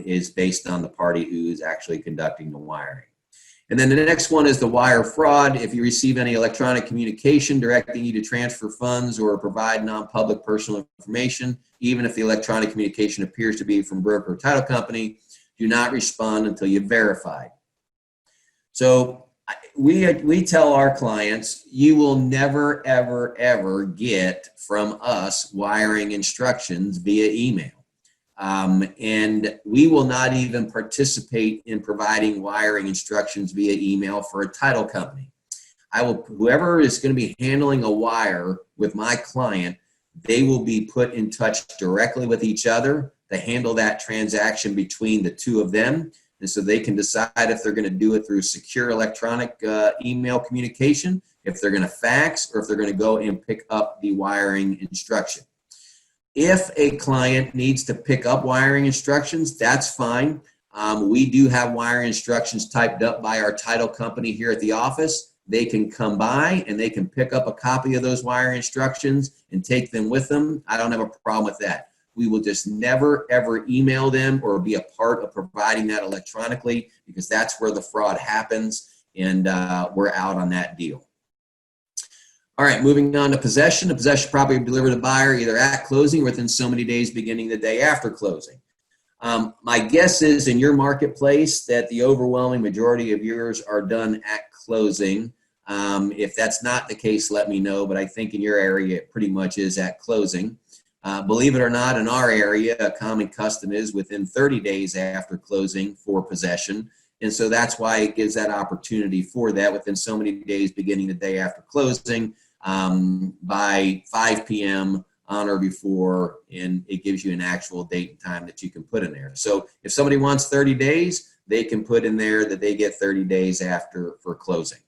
is based on the party who is actually conducting the wiring. And then the next one is the wire fraud. If you receive any electronic communication directing you to transfer funds or provide non-public personal information, even if the electronic communication appears to be from broker or title company, do not respond until you've verified. So we tell our clients, you will never, ever, ever get from us wiring instructions via email. And we will not even participate in providing wiring instructions via email for a title company. Whoever is going to be handling a wire with my client, they will be put in touch directly with each other to handle that transaction between the two of them. And so they can decide if they're going to do it through secure electronic email communication, if they're going to fax, or if they're going to go and pick up the wiring instruction. If a client needs to pick up wiring instructions, that's fine. We do have wiring instructions typed up by our title company here at the office. They can come by and they can pick up a copy of those wiring instructions and take them with them. I don't have a problem with that. We will just never, ever email them or be a part of providing that electronically, because that's where the fraud happens, and we're out on that deal. All right, moving on to possession. The possession property will be delivered to the buyer either at closing or within so many days beginning the day after closing. My guess is in your marketplace that the overwhelming majority of yours are done at closing. If that's not the case, let me know, but I think in your area it pretty much is at closing. Believe it or not, in our area, a common custom is within 30 days after closing for possession. And so that's why it gives that opportunity for that within so many days beginning the day after closing. by 5 p.m. on or before, and it gives you an actual date and time that you can put in there. So if somebody wants 30 days, they can put in there that they get 30 days after for closing.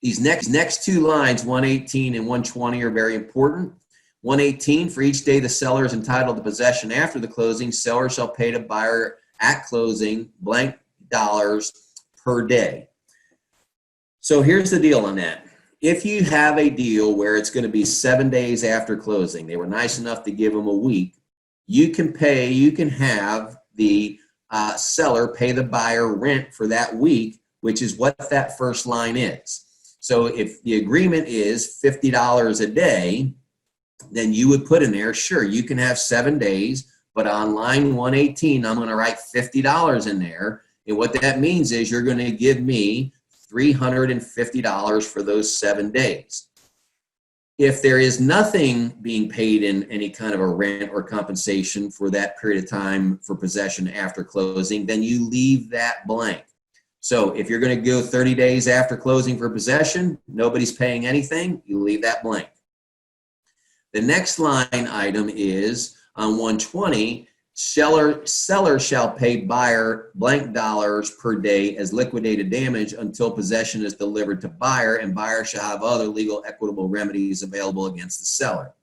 These next two lines, 118 and 120, are very important. 118, for each day the seller is entitled to possession after the closing, seller shall pay the buyer at closing blank dollars per day. So here's the deal on that. If you have a deal where it's going to be 7 days after closing, they were nice enough to give them a week, you can have the seller pay the buyer rent for that week, which is what that first line is. So if the agreement is $50 a day, then you would put in there, sure, you can have 7 days, but on line 118, I'm going to write $50 in there. And what that means is you're going to give me $350 for those 7 days. If there is nothing being paid in any kind of a rent or compensation for that period of time for possession after closing, then you leave that blank. So if you're going to go 30 days after closing for possession, nobody's paying anything, you leave that blank. The next line item is on 120, seller shall pay buyer blank dollars per day as liquidated damage until possession is delivered to buyer, and buyer shall have other legal equitable remedies available against the seller.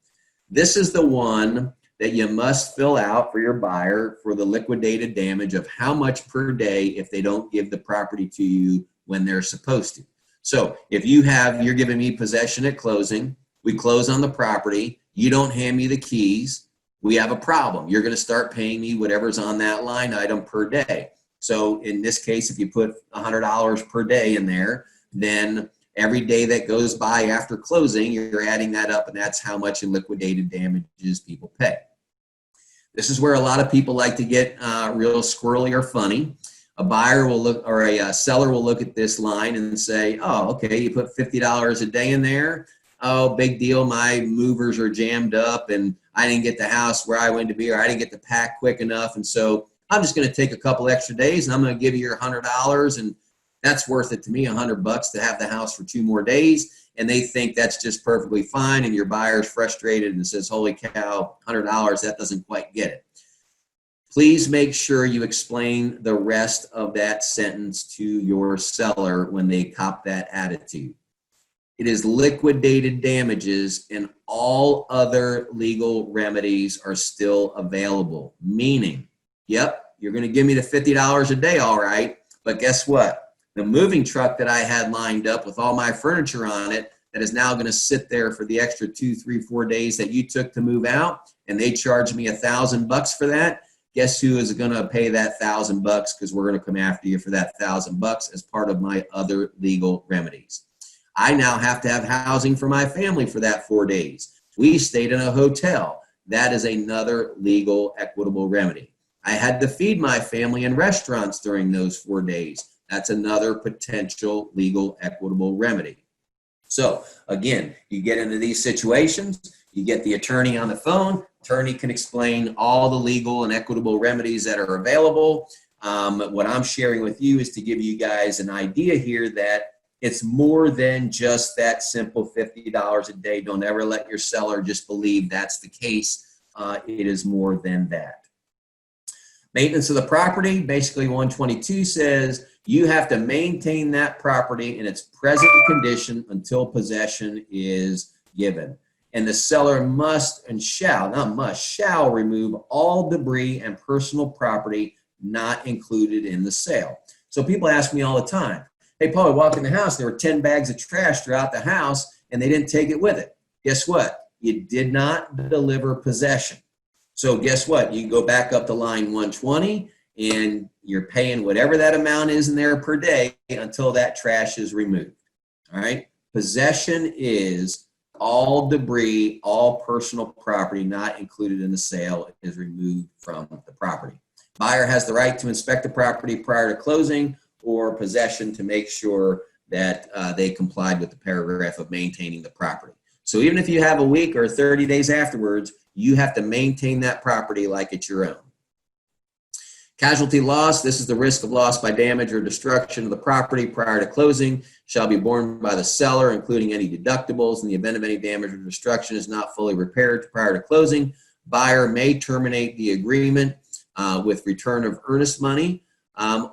This is the one that you must fill out for your buyer for the liquidated damage of how much per day if they don't give the property to you when they're supposed to. So if you're giving me possession at closing, we close on the property, you don't hand me the keys, we have a problem. You're going to start paying me whatever's on that line item per day. So in this case, if you put $100 per day in there, then every day that goes by after closing, you're adding that up, and that's how much in liquidated damages people pay. This is where a lot of people like to get real squirrely or funny. A buyer will look, or a seller will look at this line and say, oh, okay, you put $50 a day in there. Oh, big deal, my movers are jammed up and I didn't get the house where I wanted to be, or I didn't get the pack quick enough. And so I'm just going to take a couple extra days and I'm going to give you your $100, and that's worth it to me, $100 to have the house for 2 more days. And they think that's just perfectly fine. And your buyer's frustrated and says, holy cow, $100, that doesn't quite get it. Please make sure you explain the rest of that sentence to your seller when they cop that attitude. It is liquidated damages, and all other legal remedies are still available. Meaning, yep, you're going to give me the $50 a day, all right, but guess what? The moving truck that I had lined up with all my furniture on it that is now going to sit there for the extra 2, 3, 4 days that you took to move out, and they charged me $1,000 for that. Guess who is going to pay that $1,000? Because we're going to come after you for that $1,000 as part of my other legal remedies. I now have to have housing for my family for that 4 days. We stayed in a hotel. That is another legal equitable remedy. I had to feed my family in restaurants during those 4 days. That's another potential legal equitable remedy. So again, you get into these situations, you get the attorney on the phone, attorney can explain all the legal and equitable remedies that are available. What I'm sharing with you is to give you guys an idea here that it's more than just that simple $50 a day. Don't ever let your seller just believe that's the case. It is more than that. Maintenance of the property, basically 122 says you have to maintain that property in its present condition until possession is given. And the seller must and shall, not must, shall remove all debris and personal property not included in the sale. So people ask me all the time, hey, Paul, I walk in the house, there were 10 bags of trash throughout the house, and they didn't take it with it. Guess what? You did not deliver possession. So guess what? You go back up to line 120, and you're paying whatever that amount is in there per day until that trash is removed. All right? Possession is all debris, all personal property not included in the sale is removed from the property. Buyer has the right to inspect the property prior to closing or possession to make sure that they complied with the paragraph of maintaining the property. So even if you have a week or 30 days afterwards, you have to maintain that property like it's your own. Casualty loss, this is the risk of loss by damage or destruction of the property prior to closing, shall be borne by the seller, including any deductibles. In the event of any damage or destruction is not fully repaired prior to closing, buyer may terminate the agreement with return of earnest money,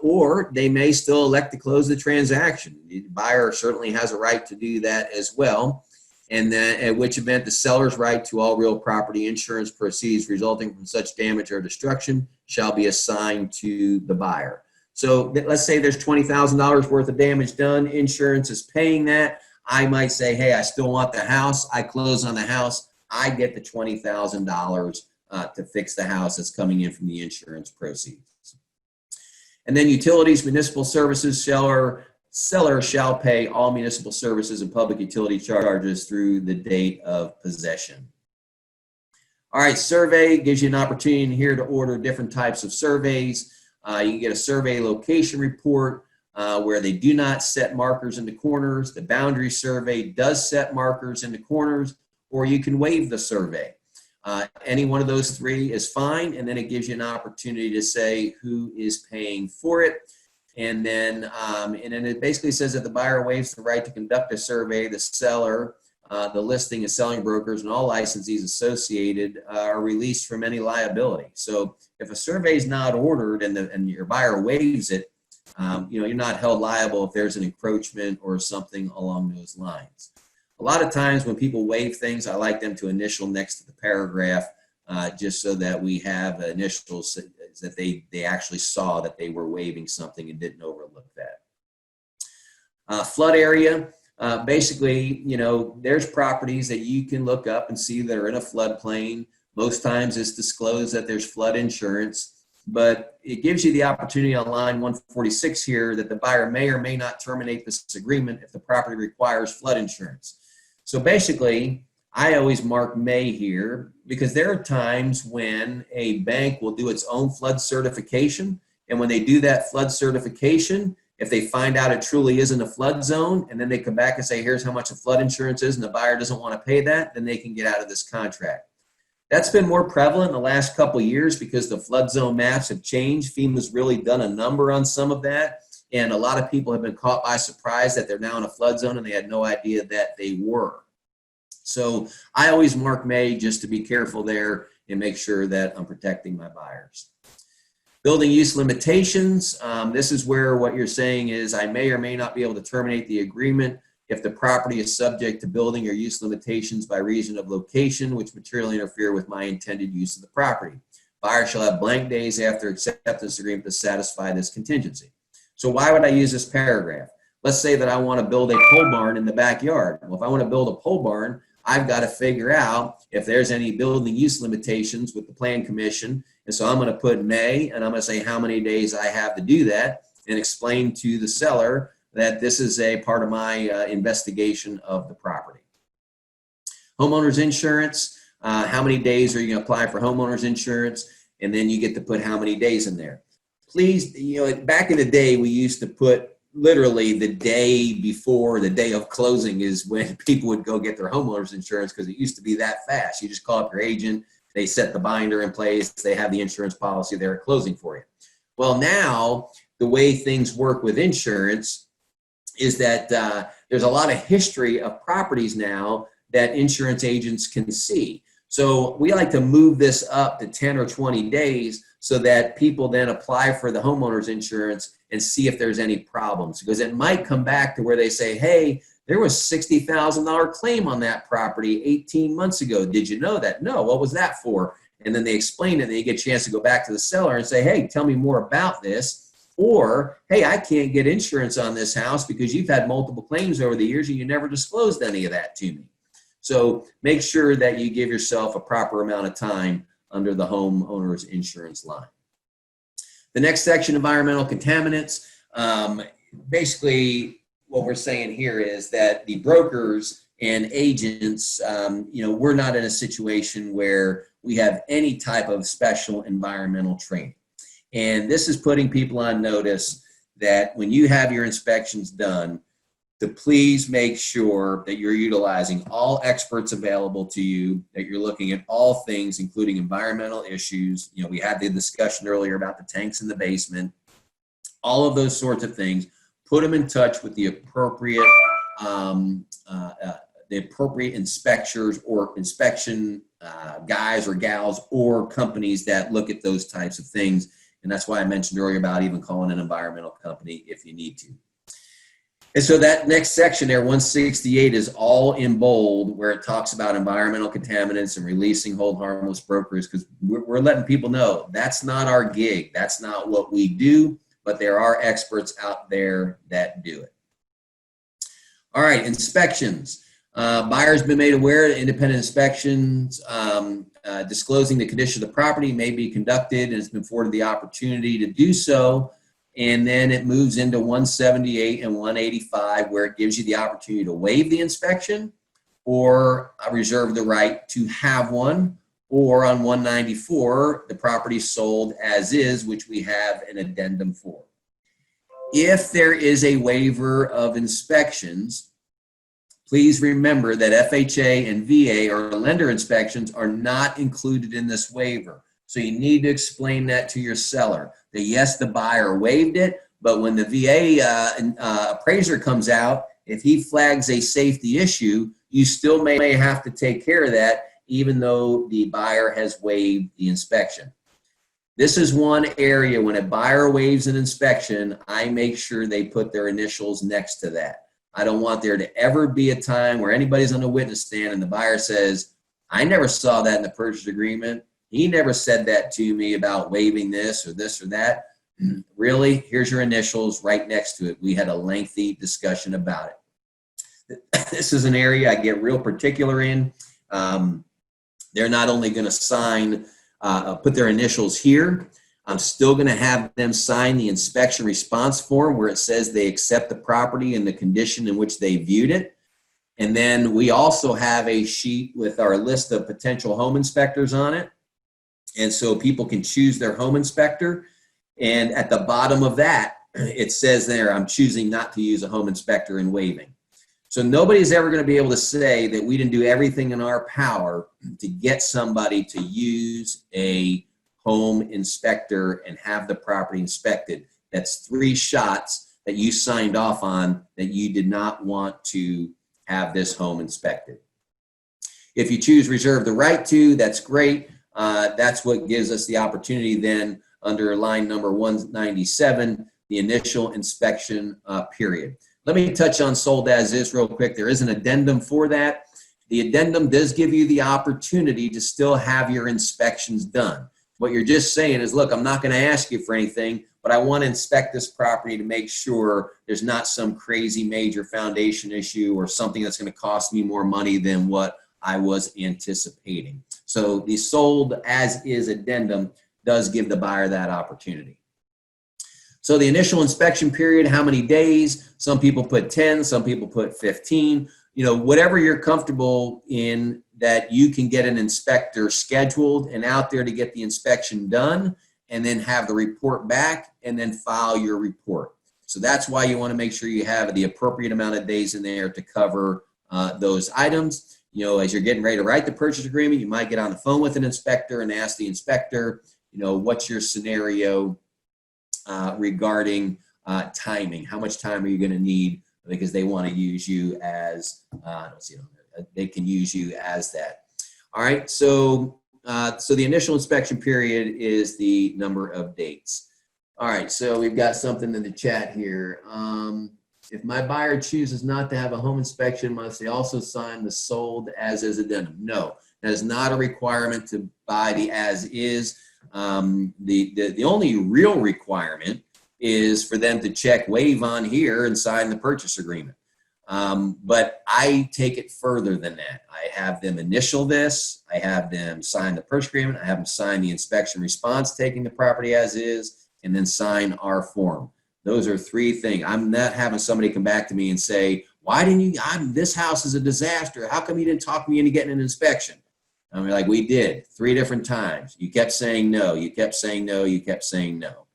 or they may still elect to close the transaction. The buyer certainly has a right to do that as well. And then at which event the seller's right to all real property insurance proceeds resulting from such damage or destruction shall be assigned to the buyer. So let's say there's $20,000 worth of damage done. Insurance is paying that. I might say, hey, I still want the house. I close on the house. I get the $20,000 to fix the house that's coming in from the insurance proceeds. And then utilities, municipal services, seller shall pay all municipal services and public utility charges through the date of possession. All right, survey gives you an opportunity here to order different types of surveys. You can get a survey location report where they do not set markers in the corners. The boundary survey does set markers in the corners, or you can waive the survey. Any one of those three is fine, and then it gives you an opportunity to say who is paying for it. And then it basically says that the buyer waives the right to conduct a survey. The seller, the listing and selling brokers, and all licensees associated are released from any liability. So if a survey is not ordered and your buyer waives it, you're not held liable if there's an encroachment or something along those lines. A lot of times when people waive things, I like them to initial next to the paragraph, just so that we have initials that they actually saw that they were waiving something and didn't overlook that. Flood area, basically, there's properties that you can look up and see that are in a floodplain. Most times it's disclosed that there's flood insurance, but it gives you the opportunity on line 146 here that the buyer may or may not terminate this agreement if the property requires flood insurance. So basically, I always mark may here because there are times when a bank will do its own flood certification. And when they do that flood certification, if they find out it truly isn't a flood zone, and then they come back and say, here's how much a flood insurance is, and the buyer doesn't want to pay that, then they can get out of this contract. That's been more prevalent in the last couple of years because the flood zone maps have changed. FEMA's really done a number on some of that. And a lot of people have been caught by surprise that they're now in a flood zone and they had no idea that they were. So I always mark may just to be careful there and make sure that I'm protecting my buyers. Building use limitations. This is where what you're saying is I may or may not be able to terminate the agreement if the property is subject to building or use limitations by reason of location, which materially interfere with my intended use of the property. Buyer shall have blank days after acceptance agreement to satisfy this contingency. So why would I use this paragraph? Let's say that I want to build a pole barn in the backyard. Well, if I want to build a pole barn, I've got to figure out if there's any building use limitations with the Plan Commission. And so I'm going to put may, and I'm going to say how many days I have to do that and explain to the seller that this is a part of my investigation of the property. Homeowners insurance, how many days are you going to apply for homeowners insurance? And then you get to put how many days in there. Please, back in the day, we used to put literally the day before the day of closing is when people would go get their homeowners insurance because it used to be that fast. You just call up your agent, they set the binder in place, they have the insurance policy there at closing for you. Well, now the way things work with insurance is that there's a lot of history of properties now that insurance agents can see. So we like to move this up to 10 or 20 days so that people then apply for the homeowner's insurance and see if there's any problems. Because it might come back to where they say, hey, there was $60,000 claim on that property 18 months ago. Did you know that? No, what was that for? And then they explain it and they get a chance to go back to the seller and say, hey, tell me more about this. Or, hey, I can't get insurance on this house because you've had multiple claims over the years and you never disclosed any of that to me. So make sure that you give yourself a proper amount of time under the homeowner's insurance line. The next section, environmental contaminants. Basically, what we're saying here is that the brokers and agents, we're not in a situation where we have any type of special environmental training. And this is putting people on notice that when you have your inspections done, to please make sure that you're utilizing all experts available to you, that you're looking at all things, including environmental issues. You know, we had the discussion earlier about the tanks in the basement, all of those sorts of things. Put them in touch with the appropriate inspectors or inspection guys or gals or companies that look at those types of things. And that's why I mentioned earlier about even calling an environmental company if you need to. And so that next section there, 168, is all in bold, where it talks about environmental contaminants and releasing hold harmless brokers, because we're letting people know that's not our gig. That's not what we do, but there are experts out there that do it. All right, inspections. Buyer's been made aware that independent inspections disclosing the condition of the property may be conducted and has been afforded the opportunity to do so. And then it moves into 178 and 185, where it gives you the opportunity to waive the inspection or reserve the right to have one. Or on 194, the property sold as is, which we have an addendum for. If there is a waiver of inspections, please remember that FHA and VA or lender inspections are not included in this waiver. So you need to explain that to your seller. That yes, the buyer waived it, but when the VA appraiser comes out, if he flags a safety issue, you still may have to take care of that, even though the buyer has waived the inspection. This is one area when a buyer waives an inspection, I make sure they put their initials next to that. I don't want there to ever be a time where anybody's on the witness stand and the buyer says, I never saw that in the purchase agreement. He never said that to me about waiving this or that. Really, here's your initials right next to it. We had a lengthy discussion about it. This is an area I get real particular in. They're not only going to sign, put their initials here, I'm still going to have them sign the inspection response form where it says they accept the property and the condition in which they viewed it. And then we also have a sheet with our list of potential home inspectors on it. And so people can choose their home inspector. And at the bottom of that, it says there, I'm choosing not to use a home inspector in waiving. So nobody's ever going to be able to say that we didn't do everything in our power to get somebody to use a home inspector and have the property inspected. That's 3 shots that you signed off on that you did not want to have this home inspected. If you choose reserve the right to, that's great. That's what gives us the opportunity then under line number 197, the initial inspection period. Let me touch on sold as is real quick. There is an addendum for that. The addendum does give you the opportunity to still have your inspections done. What you're just saying is, look, I'm not going to ask you for anything, but I want to inspect this property to make sure there's not some crazy major foundation issue or something that's going to cost me more money than what I was anticipating. So the sold as is addendum does give the buyer that opportunity. So the initial inspection period, how many days? Some people put 10, some people put 15. You know, whatever you're comfortable in, that you can get an inspector scheduled and out there to get the inspection done and then have the report back and then file your report. So that's why you want to make sure you have the appropriate amount of days in there to cover those items. You know, as you're getting ready to write the purchase agreement, you might get on the phone with an inspector and ask the inspector, you know, what's your scenario regarding timing? How much time are you going to need? Because they want to use you as, I don't see it on there. They can use you as that. All right, so the initial inspection period is the number of dates. All right, so we've got something in the chat here. If my buyer chooses not to have a home inspection, must they also sign the sold as is addendum? No, that is not a requirement to buy the as is. The only real requirement is for them to check waive on here and sign the purchase agreement. But I take it further than that. I have them initial this, I have them sign the purchase agreement, I have them sign the inspection response taking the property as is, and then sign our form. Those are 3 things. I'm not having somebody come back to me and say, why didn't you, this house is a disaster. How come you didn't talk me into getting an inspection? I'm like, we did 3 different times. You kept saying no, you kept saying no, you kept saying no.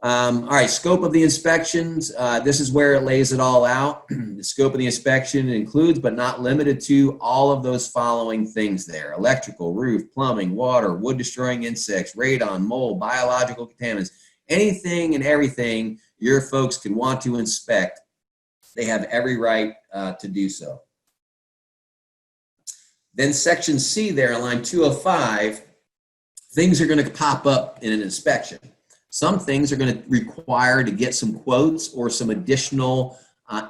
All right, scope of the inspections. This is where it lays it all out. The scope of the inspection includes, but not limited to, all of those following things there: electrical, roof, plumbing, water, wood destroying insects, radon, mold, biological contaminants, anything and everything your folks can want to inspect. They have every right to do so. Then section C there on line 205, things are going to pop up in an inspection. Some things are going to require to get some quotes or some additional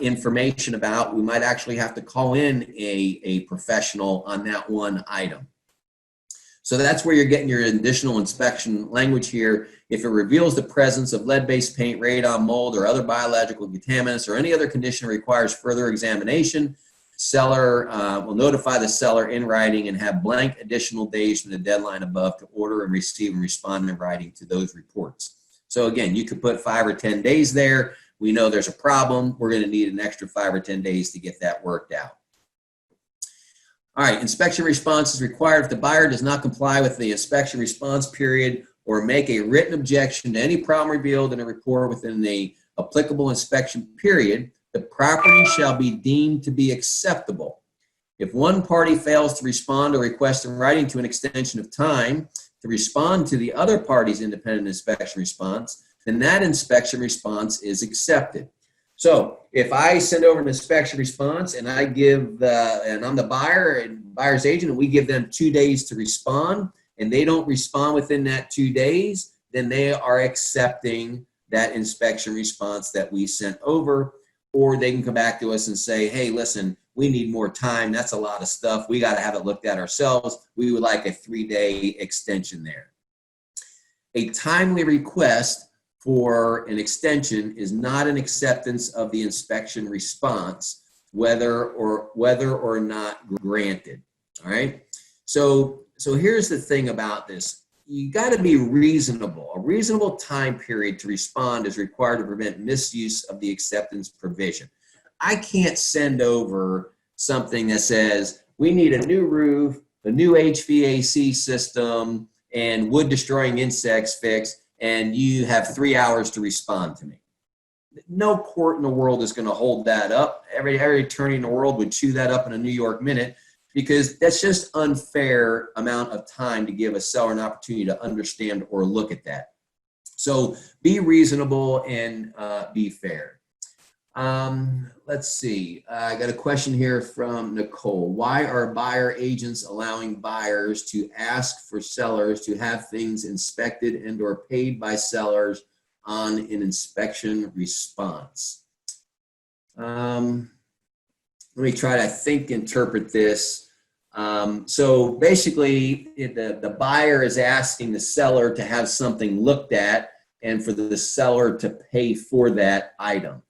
information about. We might actually have to call in a professional on that one item. So that's where you're getting your additional inspection language here. If it reveals the presence of lead-based paint, radon, mold, or other biological contaminants, or any other condition that requires further examination, seller will notify the seller in writing and have blank additional days from the deadline above to order and receive and respond in writing to those reports. So again, you could put 5 or 10 days there. We know there's a problem. We're going to need an extra 5 or 10 days to get that worked out. All right, inspection response is required if the buyer does not comply with the inspection response period or make a written objection to any problem revealed in a report within the applicable inspection period. The property shall be deemed to be acceptable. If one party fails to respond or request in writing to an extension of time to respond to the other party's independent inspection response, then that inspection response is accepted. So if I send over an inspection response and I give and I'm the buyer and buyer's agent, and we give them 2 days to respond, and they don't respond within that 2 days, then they are accepting that inspection response that we sent over. Or they can come back to us and say, hey, listen, we need more time. That's a lot of stuff. We got to have it looked at ourselves. We would like a 3-day extension there. A timely request for an extension is not an acceptance of the inspection response, whether or not granted. All right. So here's the thing about this. You got to be reasonable. A reasonable time period to respond is required to prevent misuse of the acceptance provision. I can't send over something that says we need a new roof, a new HVAC system, and wood destroying insects fixed, and you have 3 hours to respond to me. No court in the world is going to hold that up. Every attorney in the world would chew that up in a New York minute, because that's just unfair amount of time to give a seller an opportunity to understand or look at that. So be reasonable and be fair. Let's see. I got a question here from Nicole. Why are buyer agents allowing buyers to ask for sellers to have things inspected and or paid by sellers on an inspection response? Let me try to, interpret this. So basically, the buyer is asking the seller to have something looked at and for the seller to pay for that item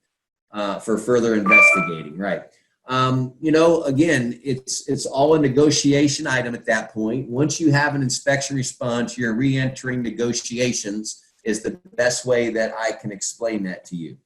for further investigating, right? Again, it's all a negotiation item at that point. Once you have an inspection response, you're re-entering negotiations is the best way that I can explain that to you.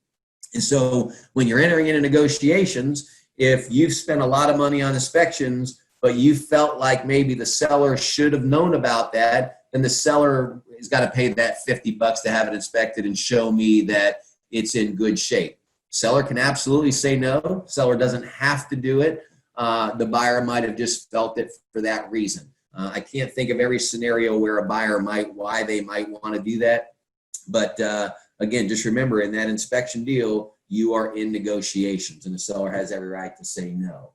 And so when you're entering into negotiations, if you've spent a lot of money on inspections, but you felt like maybe the seller should have known about that, then the seller has got to pay that $50 to have it inspected and show me that it's in good shape. Seller can absolutely say no. Seller doesn't have to do it. The buyer might have just felt it for that reason. I can't think of every scenario where a buyer why they might want to do that. But again, just remember, in that inspection deal, you are in negotiations and the seller has every right to say no.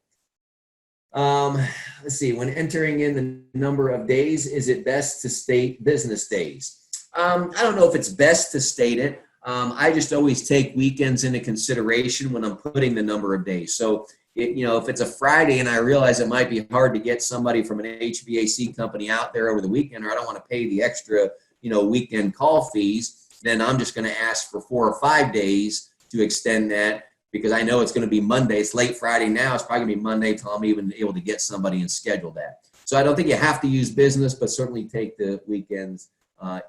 Let's see, when entering in the number of days, is it best to state business days? I don't know if it's best to state it. I just always take weekends into consideration when I'm putting the number of days. So, if it's a Friday and I realize it might be hard to get somebody from an HVAC company out there over the weekend, or I don't want to pay the extra, weekend call fees, then I'm just going to ask for 4 or 5 days to extend that, because I know it's going to be Monday. It's late Friday now. It's probably going to be Monday till I'm even able to get somebody and schedule that. So I don't think you have to use business, but certainly take the weekends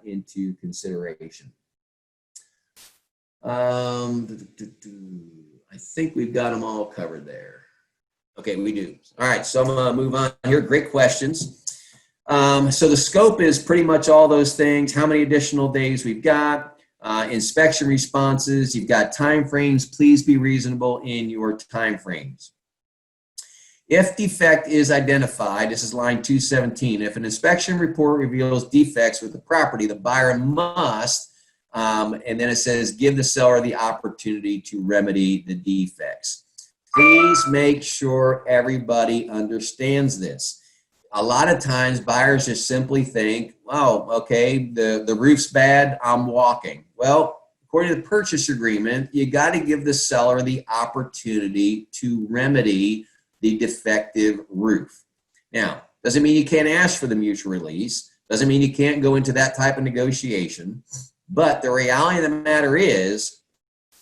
into consideration. I think we've got them all covered there. Okay, we do. All right, so I'm going to move on here. Great questions. So the scope is pretty much all those things. How many additional days we've got. Inspection responses, you've got time frames. Please be reasonable in your time frames. If defect is identified, this is line 217, if an inspection report reveals defects with the property, the buyer must, and then it says, give the seller the opportunity to remedy the defects. Please make sure everybody understands this. A lot of times buyers just simply think, oh, okay, the roof's bad, I'm walking. Well, according to the purchase agreement, you got to give the seller the opportunity to remedy the defective roof. Now, doesn't mean you can't ask for the mutual release, doesn't mean you can't go into that type of negotiation, but the reality of the matter is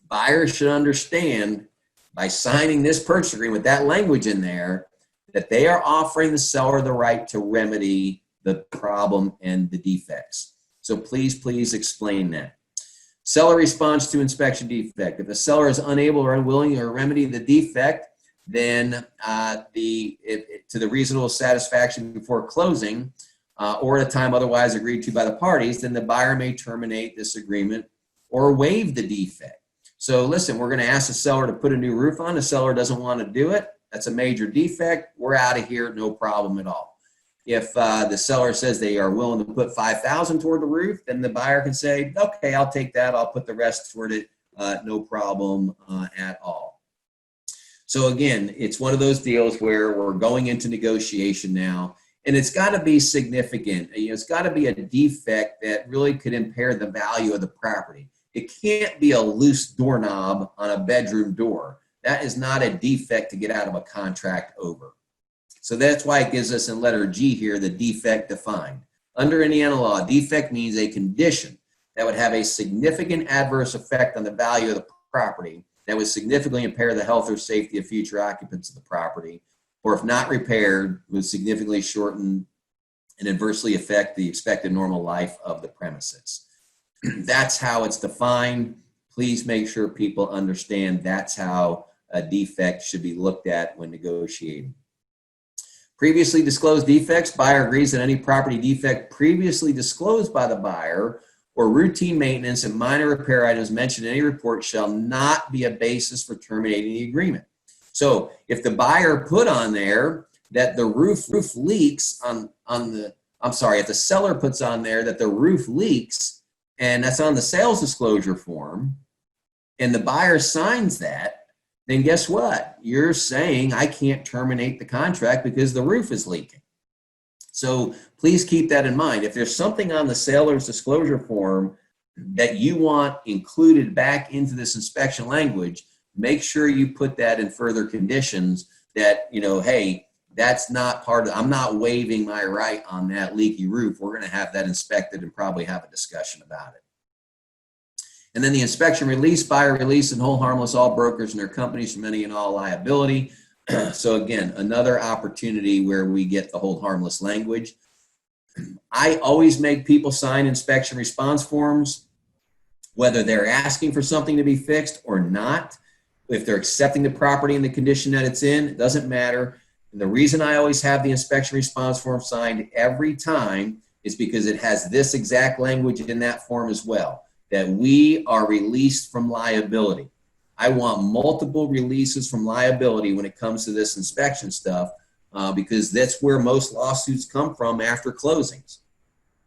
buyers should understand by signing this purchase agreement, that language in there, that they are offering the seller the right to remedy the problem and the defects. So please explain that. Seller response to inspection defect. If the seller is unable or unwilling to remedy the defect, then to the reasonable satisfaction before closing or at a time otherwise agreed to by the parties, then the buyer may terminate this agreement or waive the defect. So listen, we're going to ask the seller to put a new roof on. The seller doesn't want to do it. That's a major defect. We're out of here, no problem at all. If the seller says they are willing to put $5,000 toward the roof, then the buyer can say, okay, I'll take that. I'll put the rest toward it. No problem at all. So again, it's one of those deals where we're going into negotiation now, and it's got to be significant. It's got to be a defect that really could impair the value of the property. It can't be a loose doorknob on a bedroom door. That is not a defect to get out of a contract over. So that's why it gives us in letter G here the defect defined. Under Indiana law, defect means a condition that would have a significant adverse effect on the value of the property that would significantly impair the health or safety of future occupants of the property, or if not repaired, would significantly shorten and adversely affect the expected normal life of the premises. That's how it's defined. Please make sure people understand that's how a defect should be looked at when negotiating. Previously disclosed defects, buyer agrees that any property defect previously disclosed by the buyer or routine maintenance and minor repair items mentioned in any report shall not be a basis for terminating the agreement. So if the buyer put on there that the roof leaks if the seller puts on there that the roof leaks, and that's on the sales disclosure form, and the buyer signs that, then guess what? You're saying I can't terminate the contract because the roof is leaking. So please keep that in mind. If there's something on the seller's disclosure form that you want included back into this inspection language, make sure you put that in further conditions that, hey, that's not part of, I'm not waiving my right on that leaky roof. We're going to have that inspected and probably have a discussion about it. And then the inspection release, buyer release and hold harmless all brokers and their companies from any and all liability. So again, another opportunity where we get the hold harmless language. I always make people sign inspection response forms, whether they're asking for something to be fixed or not. If they're accepting the property in the condition that it's in, it doesn't matter. And the reason I always have the inspection response form signed every time is because it has this exact language in that form as well, that we are released from liability. I want multiple releases from liability when it comes to this inspection stuff because that's where most lawsuits come from after closings.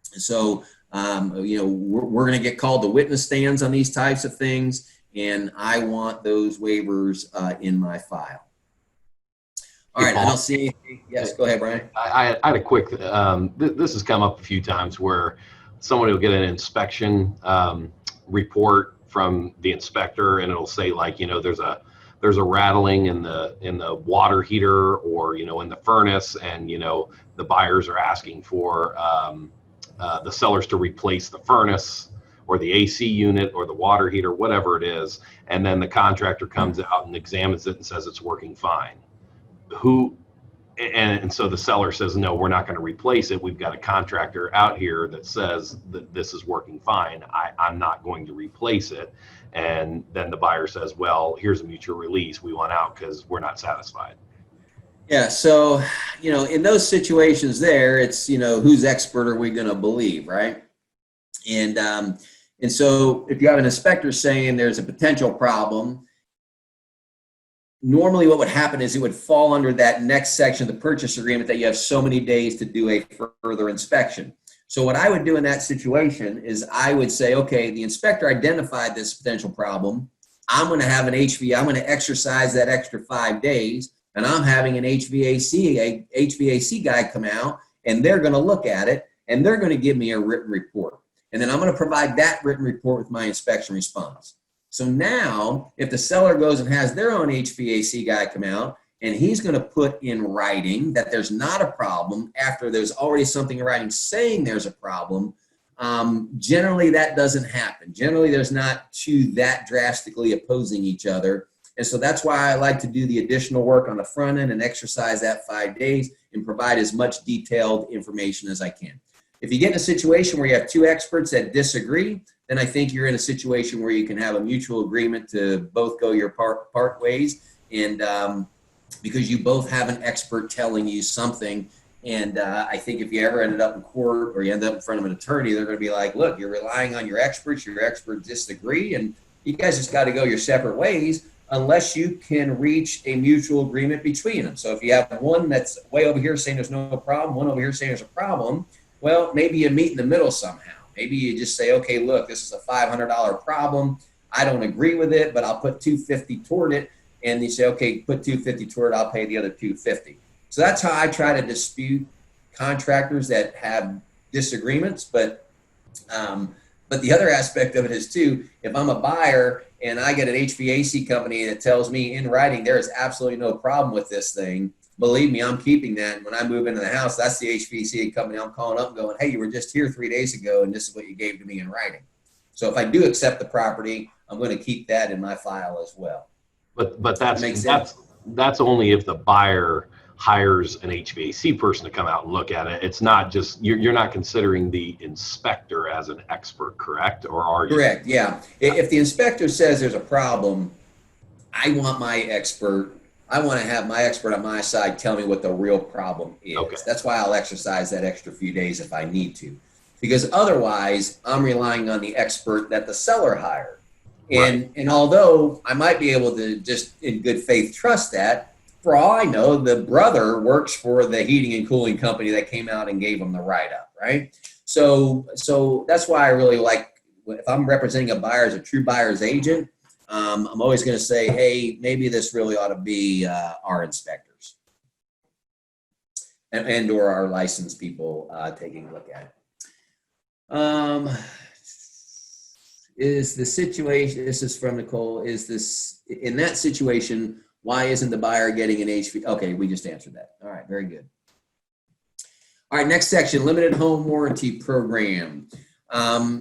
So, we're going to get called to witness stands on these types of things, and I want those waivers in my file. All right, I don't see anything. Yes, go ahead, Brian. I had a quick, this has come up a few times where somebody will get an inspection report from the inspector, and it'll say there's a rattling in the water heater or in the furnace, and the buyers are asking for the sellers to replace the furnace or the AC unit or the water heater, whatever it is, and then the contractor comes out and examines it and says it's working fine. And so the seller says, no, we're not going to replace it. We've got a contractor out here that says that this is working fine. I'm not going to replace it. And then the buyer says, well, here's a mutual release. We want out because we're not satisfied. Yeah. So, in those situations there, it's, whose expert are we going to believe, right? And, And so if you have an inspector saying there's a potential problem, normally what would happen is it would fall under that next section of the purchase agreement that you have so many days to do a further inspection. So what I would do in that situation is I would say, okay, the inspector identified this potential problem. I'm going to have an I'm going to exercise that extra 5 days, and I'm having an HVAC guy come out, and they're going to look at it, and they're going to give me a written report. And then I'm going to provide that written report with my inspection response. So now, if the seller goes and has their own HVAC guy come out, and he's going to put in writing that there's not a problem after there's already something in writing saying there's a problem, generally that doesn't happen. Generally, there's not two that drastically opposing each other. And so that's why I like to do the additional work on the front end and exercise that 5 days and provide as much detailed information as I can. If you get in a situation where you have two experts that disagree, then I think you're in a situation where you can have a mutual agreement to both go your part ways, and because you both have an expert telling you something. And I think if you ever ended up in court or you end up in front of an attorney, they're going to be like, look, you're relying on your experts disagree, and you guys just got to go your separate ways unless you can reach a mutual agreement between them. So if you have one that's way over here saying there's no problem, one over here saying there's a problem, well, maybe you meet in the middle somehow. Maybe you just say, okay, look, this is a $500 problem. I don't agree with it, but I'll put $250 toward it. And you say, okay, put $250 toward it, I'll pay the other $250. So that's how I try to dispute contractors that have disagreements. But the other aspect of it is too, if I'm a buyer and I get an HVAC company that tells me in writing there is absolutely no problem with this thing, believe me, I'm keeping that. And when I move into the house, that's the HVAC company I'm calling up and going, hey, you were just here 3 days ago, and this is what you gave to me in writing. So if I do accept the property, I'm going to keep that in my file as well. But that's only if the buyer hires an HVAC person to come out and look at it. It's not just, you're not considering the inspector as an expert, correct? Or are you? Correct, yeah. If the inspector says there's a problem, I want to have my expert on my side tell me what the real problem is. Okay. That's why I'll exercise that extra few days if I need to. Because otherwise, I'm relying on the expert that the seller hired. And although I might be able to just in good faith trust that, for all I know, the brother works for the heating and cooling company that came out and gave him the write-up, right? So that's why I really like, if I'm representing a buyer as a true buyer's agent, I'm always going to say, hey, maybe this really ought to be our inspectors and or our licensed people taking a look at it. Is the situation, this is from Nicole, is this, in that situation, why isn't the buyer getting an HV? Okay, we just answered that. All right, very good. All right, next section, limited home warranty program.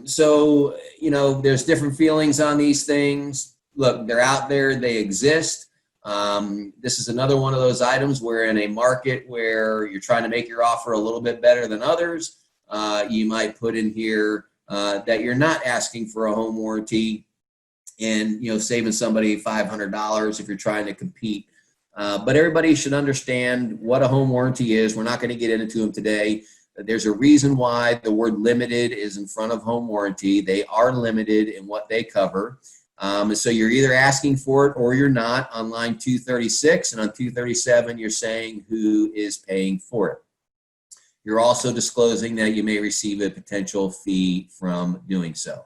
So, there's different feelings on these things. Look, they're out there, they exist. This is another one of those items where in a market where you're trying to make your offer a little bit better than others, you might put in here that you're not asking for a home warranty and, saving somebody $500 if you're trying to compete. But everybody should understand what a home warranty is. We're not going to get into them today. There's a reason why the word limited is in front of home warranty. They are limited in what they cover. So you're either asking for it or you're not on line 236, and on 237, you're saying who is paying for it. You're also disclosing that you may receive a potential fee from doing so.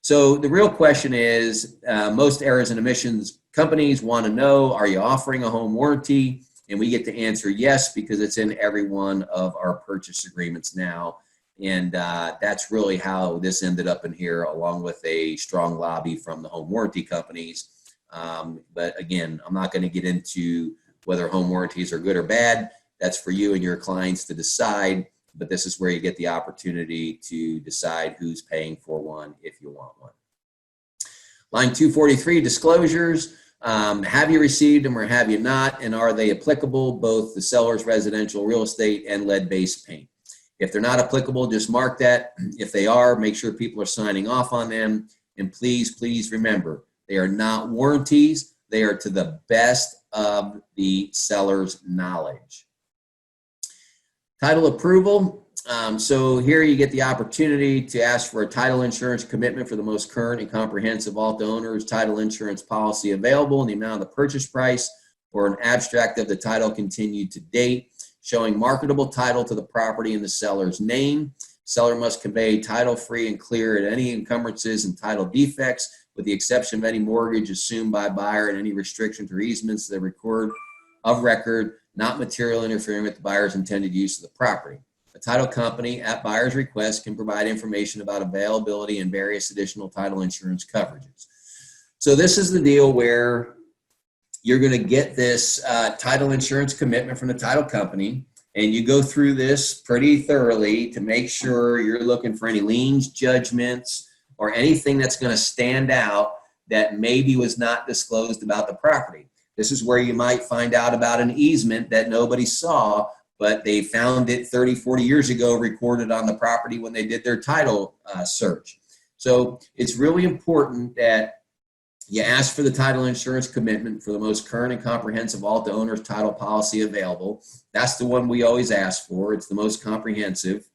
So the real question is, most errors and omissions companies want to know, are you offering a home warranty? And we get to answer yes, because it's in every one of our purchase agreements now. And that's really how this ended up in here, along with a strong lobby from the home warranty companies. But again, I'm not going to get into whether home warranties are good or bad. That's for you and your clients to decide. But this is where you get the opportunity to decide who's paying for one if you want one. Line 243, disclosures. Have you received them or have you not? And are they applicable, both the seller's residential real estate and lead-based paint? If they're not applicable, just mark that. If they are, make sure people are signing off on them. And please, please remember, they are not warranties. They are to the best of the seller's knowledge. Title approval. So here you get the opportunity to ask for a title insurance commitment for the most current and comprehensive alt-owner's title insurance policy available in the amount of the purchase price, or an abstract of the title continued to date, showing marketable title to the property in the seller's name. Seller must convey title free and clear at any encumbrances and title defects, with the exception of any mortgage assumed by buyer and any restrictions or easements that record of record, not material interfering with the buyer's intended use of the property. A title company, at buyer's request, can provide information about availability and various additional title insurance coverages. So this is the deal where you're going to get this title insurance commitment from the title company, and you go through this pretty thoroughly to make sure you're looking for any liens, judgments, or anything that's going to stand out that maybe was not disclosed about the property. This is where you might find out about an easement that nobody saw, but they found it 30, 40 years ago recorded on the property when they did their title search. So it's really important that you ask for the title insurance commitment for the most current and comprehensive alt-owner's title policy available. That's the one we always ask for. It's the most comprehensive.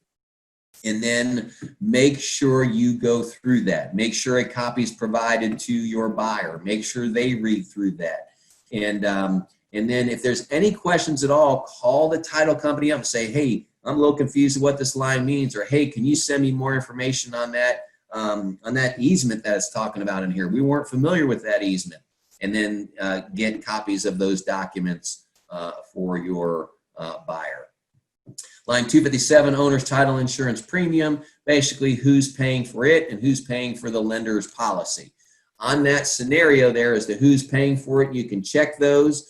And then make sure you go through that. Make sure a copy is provided to your buyer. Make sure they read through that. And then if there's any questions at all, call the title company up and say, hey, I'm a little confused with what this line means, or hey, can you send me more information on that easement that it's talking about in here? We weren't familiar with that easement. And then get copies of those documents for your buyer. Line 257, owner's title insurance premium, basically who's paying for it and who's paying for the lender's policy. On that scenario there is the who's paying for it. You can check those.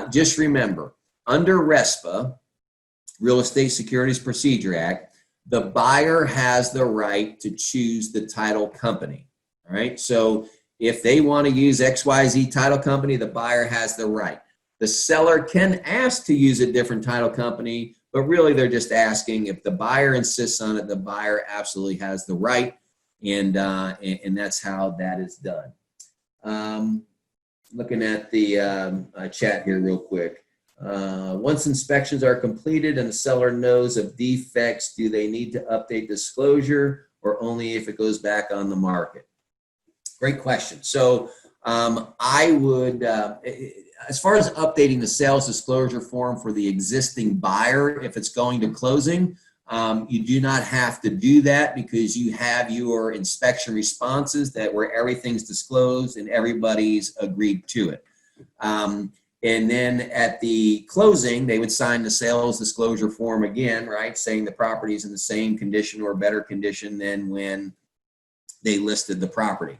Just remember, under RESPA, Real Estate Securities Procedure Act, the buyer has the right to choose the title company. All right. So if they want to use XYZ title company, the buyer has the right. The seller can ask to use a different title company, but really they're just asking. If the buyer insists on it, the buyer absolutely has the right. And that's how that is done. Looking at the chat here real quick. Once inspections are completed and the seller knows of defects, do they need to update disclosure, or only if it goes back on the market? Great question. So I would, as far as updating the sales disclosure form for the existing buyer, if it's going to closing, you do not have to do that, because you have your inspection responses that where everything's disclosed and everybody's agreed to it. And then at the closing, they would sign the sales disclosure form again, right? Saying the property is in the same condition or better condition than when they listed the property.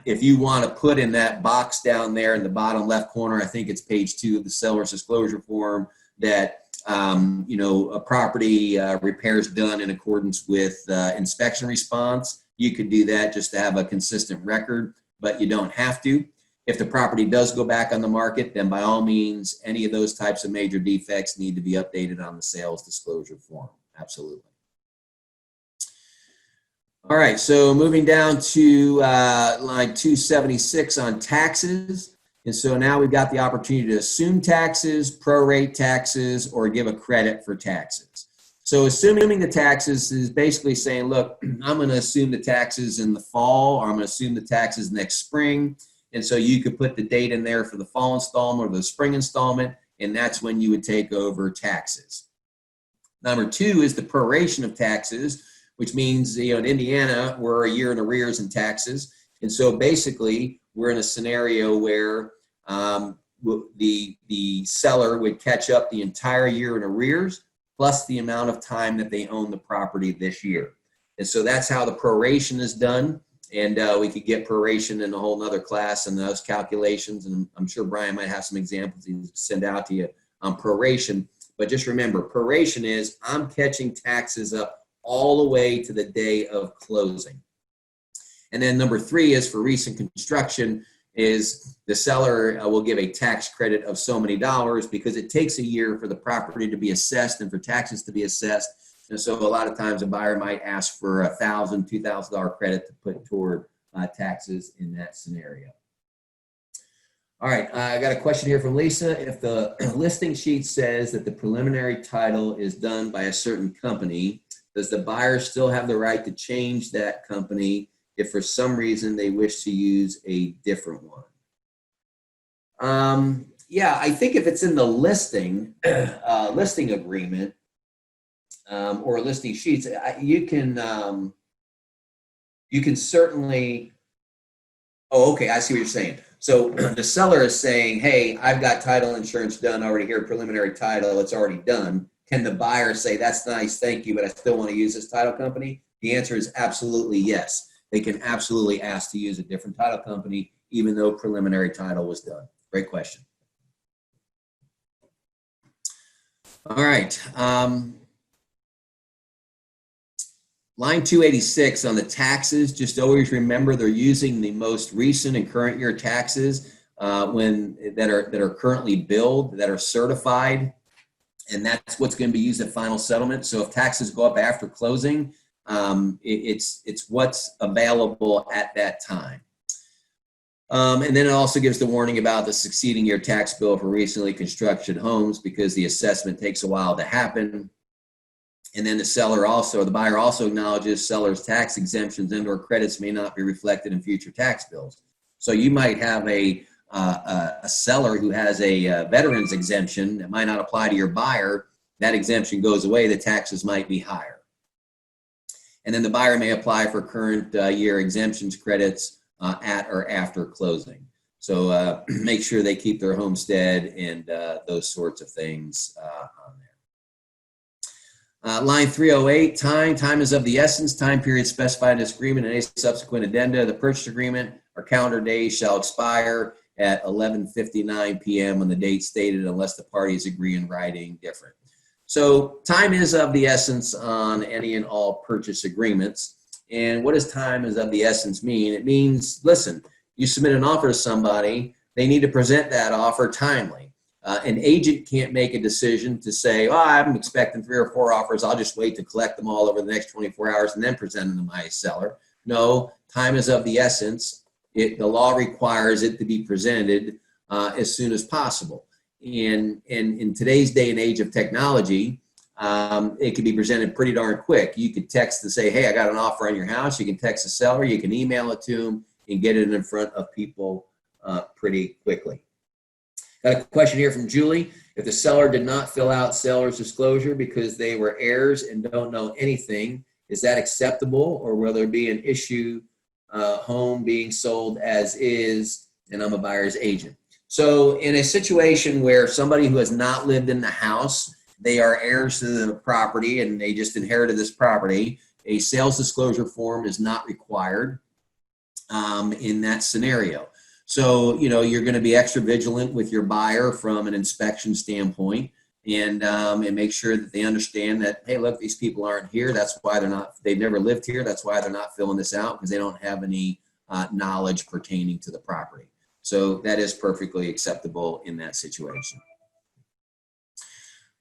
If you want to put in that box down there in the bottom left corner, I think it's page 2 of the seller's disclosure form, that a property repairs done in accordance with inspection response. You could do that just to have a consistent record, but you don't have to. If the property does go back on the market, then by all means, any of those types of major defects need to be updated on the sales disclosure form. Absolutely. All right, so moving down to line 276 on taxes. And so now we've got the opportunity to assume taxes, prorate taxes, or give a credit for taxes. So assuming the taxes is basically saying, look, I'm going to assume the taxes in the fall, or I'm going to assume the taxes next spring. And so you could put the date in there for the fall installment or the spring installment, and that's when you would take over taxes. Number 2 is the proration of taxes, which means, in Indiana, we're a year in arrears in taxes. And so basically, we're in a scenario where the seller would catch up the entire year in arrears, plus the amount of time that they own the property this year. And so that's how the proration is done. And we could get proration in a whole nother class and those calculations. And I'm sure Brian might have some examples he can send out to you on proration. But just remember, proration is I'm catching taxes up all the way to the day of closing. And then number 3 is for recent construction, is the seller will give a tax credit of so many dollars, because it takes a year for the property to be assessed and for taxes to be assessed. And so a lot of times a buyer might ask for $1,000, $2,000 credit to put toward taxes in that scenario. All right, I got a question here from Lisa. If the listing sheet says that the preliminary title is done by a certain company, does the buyer still have the right to change that company if for some reason they wish to use a different one? Yeah, I think if it's in the listing, listing agreement or listing sheets, you can certainly. Oh, okay, I see what you're saying. So the seller is saying, hey, I've got title insurance done already here, preliminary title, it's already done. Can the buyer say, that's nice, thank you, but I still want to use this title company? The answer is absolutely yes. They can absolutely ask to use a different title company, even though preliminary title was done. Great question. All right. Line 286 on the taxes, just always remember they're using the most recent and current year taxes that are currently billed, that are certified, and that's what's going to be used at final settlement. So if taxes go up after closing, it's what's available at that time. And then it also gives the warning about the succeeding year tax bill for recently constructed homes because the assessment takes a while to happen. And then the buyer also acknowledges seller's tax exemptions and or credits may not be reflected in future tax bills. So you might have a seller who has a veteran's exemption that might not apply to your buyer. That exemption goes away, the taxes might be higher. And then the buyer may apply for current year exemptions credits at or after closing. So make sure they keep their homestead and those sorts of things on there. Line 308, time is of the essence. Time period specified in this agreement and any subsequent addenda. The purchase agreement or calendar days shall expire at 11:59 p.m. on the date stated unless the parties agree in writing different. So time is of the essence on any and all purchase agreements. And what does time is of the essence mean? It means, listen, you submit an offer to somebody, they need to present that offer timely. An agent can't make a decision to say, oh, I'm expecting 3 or 4 offers. I'll just wait to collect them all over the next 24 hours and then present them to my seller. No, time is of the essence. The law requires it to be presented as soon as possible. And in today's day and age of technology, it can be presented pretty darn quick. You could text and say, hey, I got an offer on your house. You can text the seller. You can email it to them and get it in front of people pretty quickly. Got a question here from Julie. If the seller did not fill out seller's disclosure because they were heirs and don't know anything, is that acceptable or will there be an issue home being sold as is and I'm a buyer's agent? So in a situation where somebody who has not lived in the house, they are heirs to the property and they just inherited this property, a sales disclosure form is not required in that scenario. So, you're going to be extra vigilant with your buyer from an inspection standpoint and make sure that they understand that, hey, look, these people aren't here. That's why they've never lived here. That's why they're not filling this out because they don't have any knowledge pertaining to the property. So that is perfectly acceptable in that situation.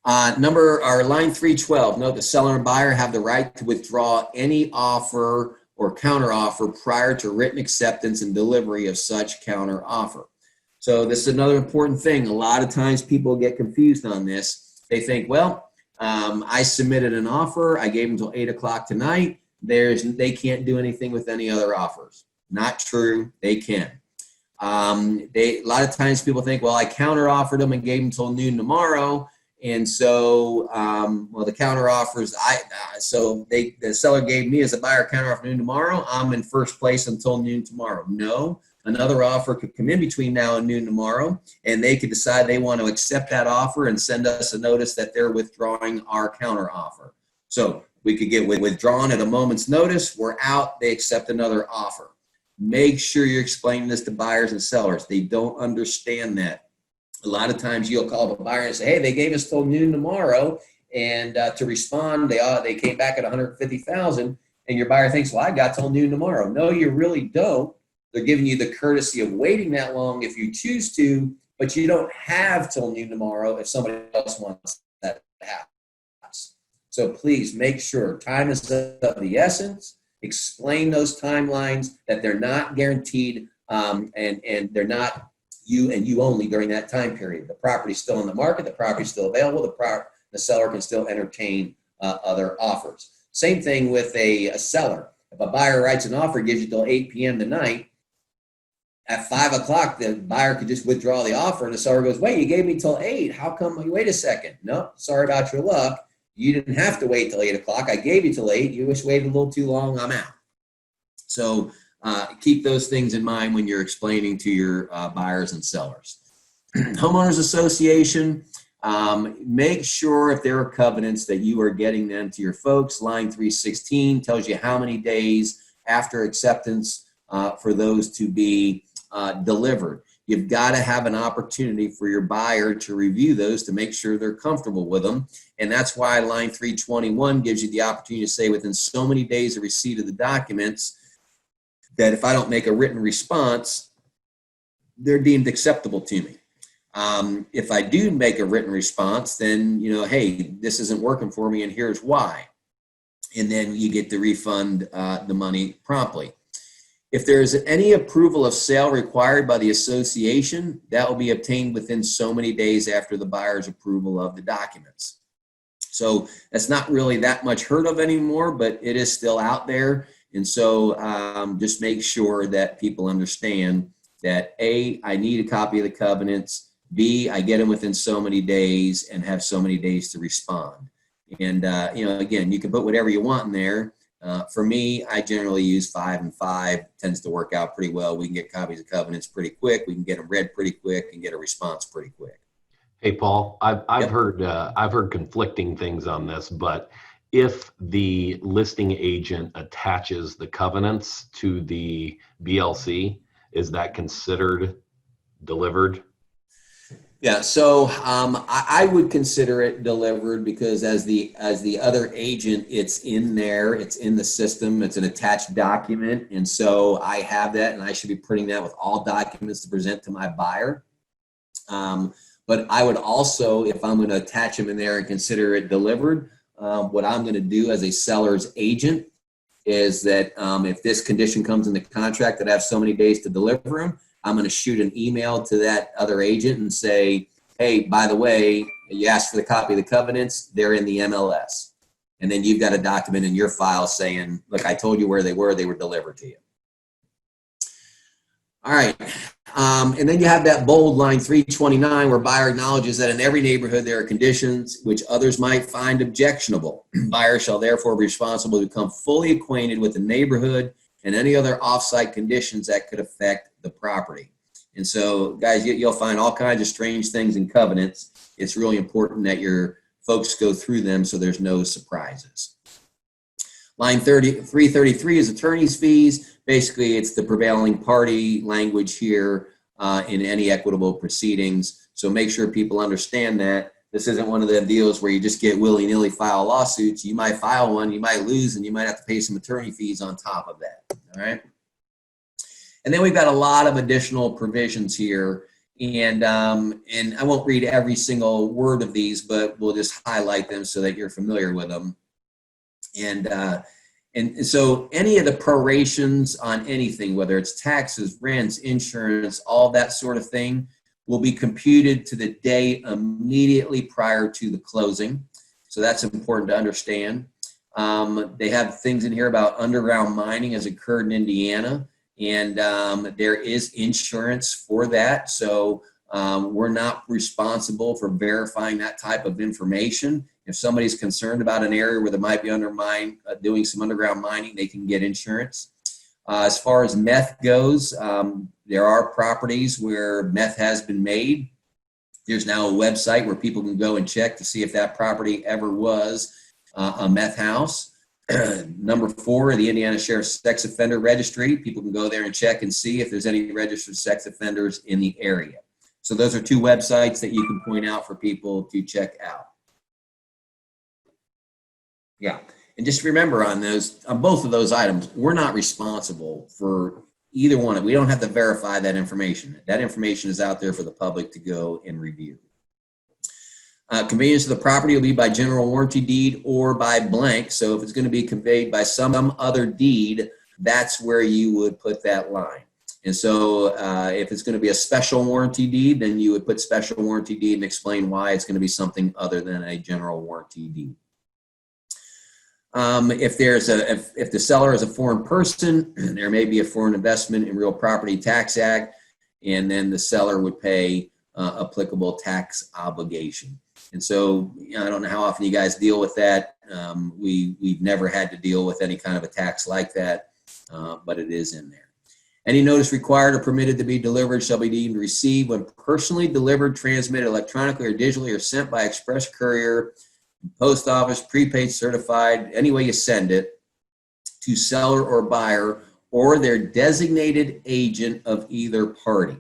Line 312, note the seller and buyer have the right to withdraw any offer or counteroffer prior to written acceptance and delivery of such counteroffer. So this is another important thing. A lot of times people get confused on this. They think, well, I submitted an offer. I gave them until 8 o'clock tonight. They can't do anything with any other offers. Not true. They can. A lot of times people think, well, I counteroffered them and gave them until noon tomorrow. And so, the counter offers, the seller gave me as a buyer counter offer noon tomorrow. I'm in first place until noon tomorrow. No, another offer could come in between now and noon tomorrow, and they could decide they want to accept that offer and send us a notice that they're withdrawing our counter offer. So we could get withdrawn at a moment's notice. We're out. They accept another offer. Make sure you're explaining this to buyers and sellers. They don't understand that. A lot of times you'll call the buyer and say, hey, they gave us till noon tomorrow. And to respond, they came back at $150,000. And your buyer thinks, well, I got till noon tomorrow. No, you really don't. They're giving you the courtesy of waiting that long if you choose to, but you don't have till noon tomorrow if somebody else wants that to happen. So please make sure time is of the essence. Explain those timelines, that they're not guaranteed and they're not you only during that time period. The property's still on the market, the property's still available, the seller can still entertain other offers. Same thing with a seller. If a buyer writes an offer, gives you till 8 p.m. tonight, at 5 o'clock, the buyer could just withdraw the offer, and the seller goes, wait, you gave me till 8. How come? Wait a second. No, sorry about your luck. You didn't have to wait till 8 o'clock. I gave you till 8. You just waited a little too long. I'm out. So keep those things in mind when you're explaining to your buyers and sellers. Homeowners Association, make sure if there are covenants that you are getting them to your folks. Line 316 tells you how many days after acceptance for those to be delivered. You've got to have an opportunity for your buyer to review those to make sure they're comfortable with them. And that's why line 321 gives you the opportunity to say within so many days of receipt of the documents that if I don't make a written response, they're deemed acceptable to me. If I do make a written response, then, hey, this isn't working for me and here's why. And then you get to refund the money promptly. If there's any approval of sale required by the association, that will be obtained within so many days after the buyer's approval of the documents. So that's not really that much heard of anymore, but it is still out there. And so just make sure that people understand that A, I need a copy of the covenants, B, I get them within so many days and have so many days to respond. And, again, you can put whatever you want in there. For me, I generally use 5 and 5. Tends to work out pretty well. We can get copies of covenants pretty quick. We can get them read pretty quick and get a response pretty quick. Hey, Paul, I've heard conflicting things on this, but if the listing agent attaches the covenants to the BLC, is that considered delivered? Yeah, so I would consider it delivered because as the other agent, it's in there, it's in the system, it's an attached document, and so I have that, and I should be printing that with all documents to present to my buyer. But I would also, if I'm going to attach them in there and consider it delivered, what I'm going to do as a seller's agent is that if this condition comes in the contract that I have so many days to deliver them, I'm going to shoot an email to that other agent and say, hey, by the way, you asked for the copy of the covenants, they're in the MLS. And then you've got a document in your file saying, look, I told you where they were delivered to you. All right. And then you have that bold line 329 where buyer acknowledges that in every neighborhood there are conditions which others might find objectionable. Buyer shall therefore be responsible to become fully acquainted with the neighborhood and any other off-site conditions that could affect the property. And so, guys, you'll find all kinds of strange things in covenants. It's really important that your folks go through them so there's no surprises. Line 333 is attorney's fees. Basically, it's the prevailing party language here in any equitable proceedings. So make sure people understand that. This isn't one of the deals where you just get willy-nilly file lawsuits. You might file one, you might lose, and you might have to pay some attorney fees on top of that, all right? And then we've got a lot of additional provisions here, and I won't read every single word of these, but we'll just highlight them so that you're familiar with them. And so any of the prorations on anything, whether it's taxes, rents, insurance, all that sort of thing, will be computed to the day immediately prior to the closing. So that's important to understand. They have things in here about underground mining has occurred in Indiana, and there is insurance for that. So we're not responsible for verifying that type of information. If somebody's concerned about an area where there might be doing some underground mining, they can get insurance. As far as meth goes, there are properties where meth has been made. There's now a website where people can go and check to see if that property ever was a meth house. Number 4, the Indiana Sheriff's Sex Offender Registry. People can go there and check and see if there's any registered sex offenders in the area. So those are 2 websites that you can point out for people to check out. Yeah. And just remember on both of those items, we're not responsible for either one. We don't have to verify that information. That information is out there for the public to go and review. Conveyance of the property will be by general warranty deed or by blank. So if it's going to be conveyed by some other deed, that's where you would put that line. And so if it's going to be a special warranty deed, then you would put special warranty deed and explain why it's going to be something other than a general warranty deed. If the seller is a foreign person, there may be a Foreign Investment in Real Property Tax Act, and then the seller would pay applicable tax obligation. And so I don't know how often you guys deal with that. We've never had to deal with any kind of a tax like that, but it is in there. Any notice required or permitted to be delivered shall be deemed received when personally delivered, transmitted electronically or digitally, or sent by express courier, post office, prepaid, certified, any way you send it, to seller or buyer or their designated agent of either party.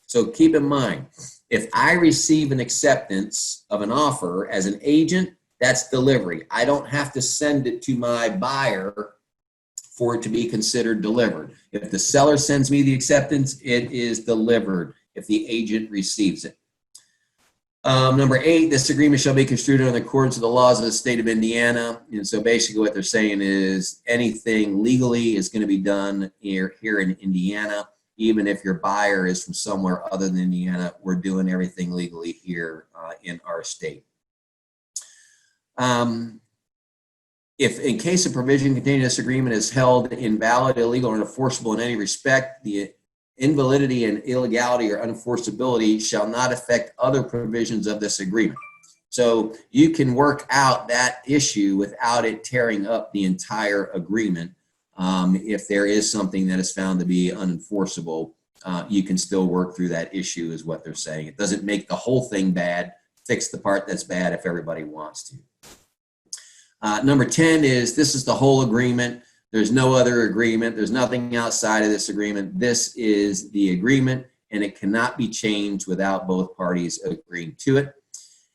So keep in mind, if I receive an acceptance of an offer as an agent, that's delivery. I don't have to send it to my buyer for it to be considered delivered. If the seller sends me the acceptance, it is delivered if the agent receives it. Number 8, this agreement shall be construed in accordance with the laws of the state of Indiana. And so basically what they're saying is anything legally is going to be done here in Indiana. Even if your buyer is from somewhere other than Indiana, we're doing everything legally here in our state. If in case a provision containing this agreement is held invalid, illegal, or unenforceable in any respect, the invalidity and illegality or unenforceability shall not affect other provisions of this agreement. So you can work out that issue without it tearing up the entire agreement. If there is something that is found to be unenforceable, you can still work through that issue is what they're saying. It doesn't make the whole thing bad, fix the part that's bad if everybody wants to. Number 10 is this is the whole agreement. There's no other agreement. There's nothing outside of this agreement. This is the agreement, and it cannot be changed without both parties agreeing to it.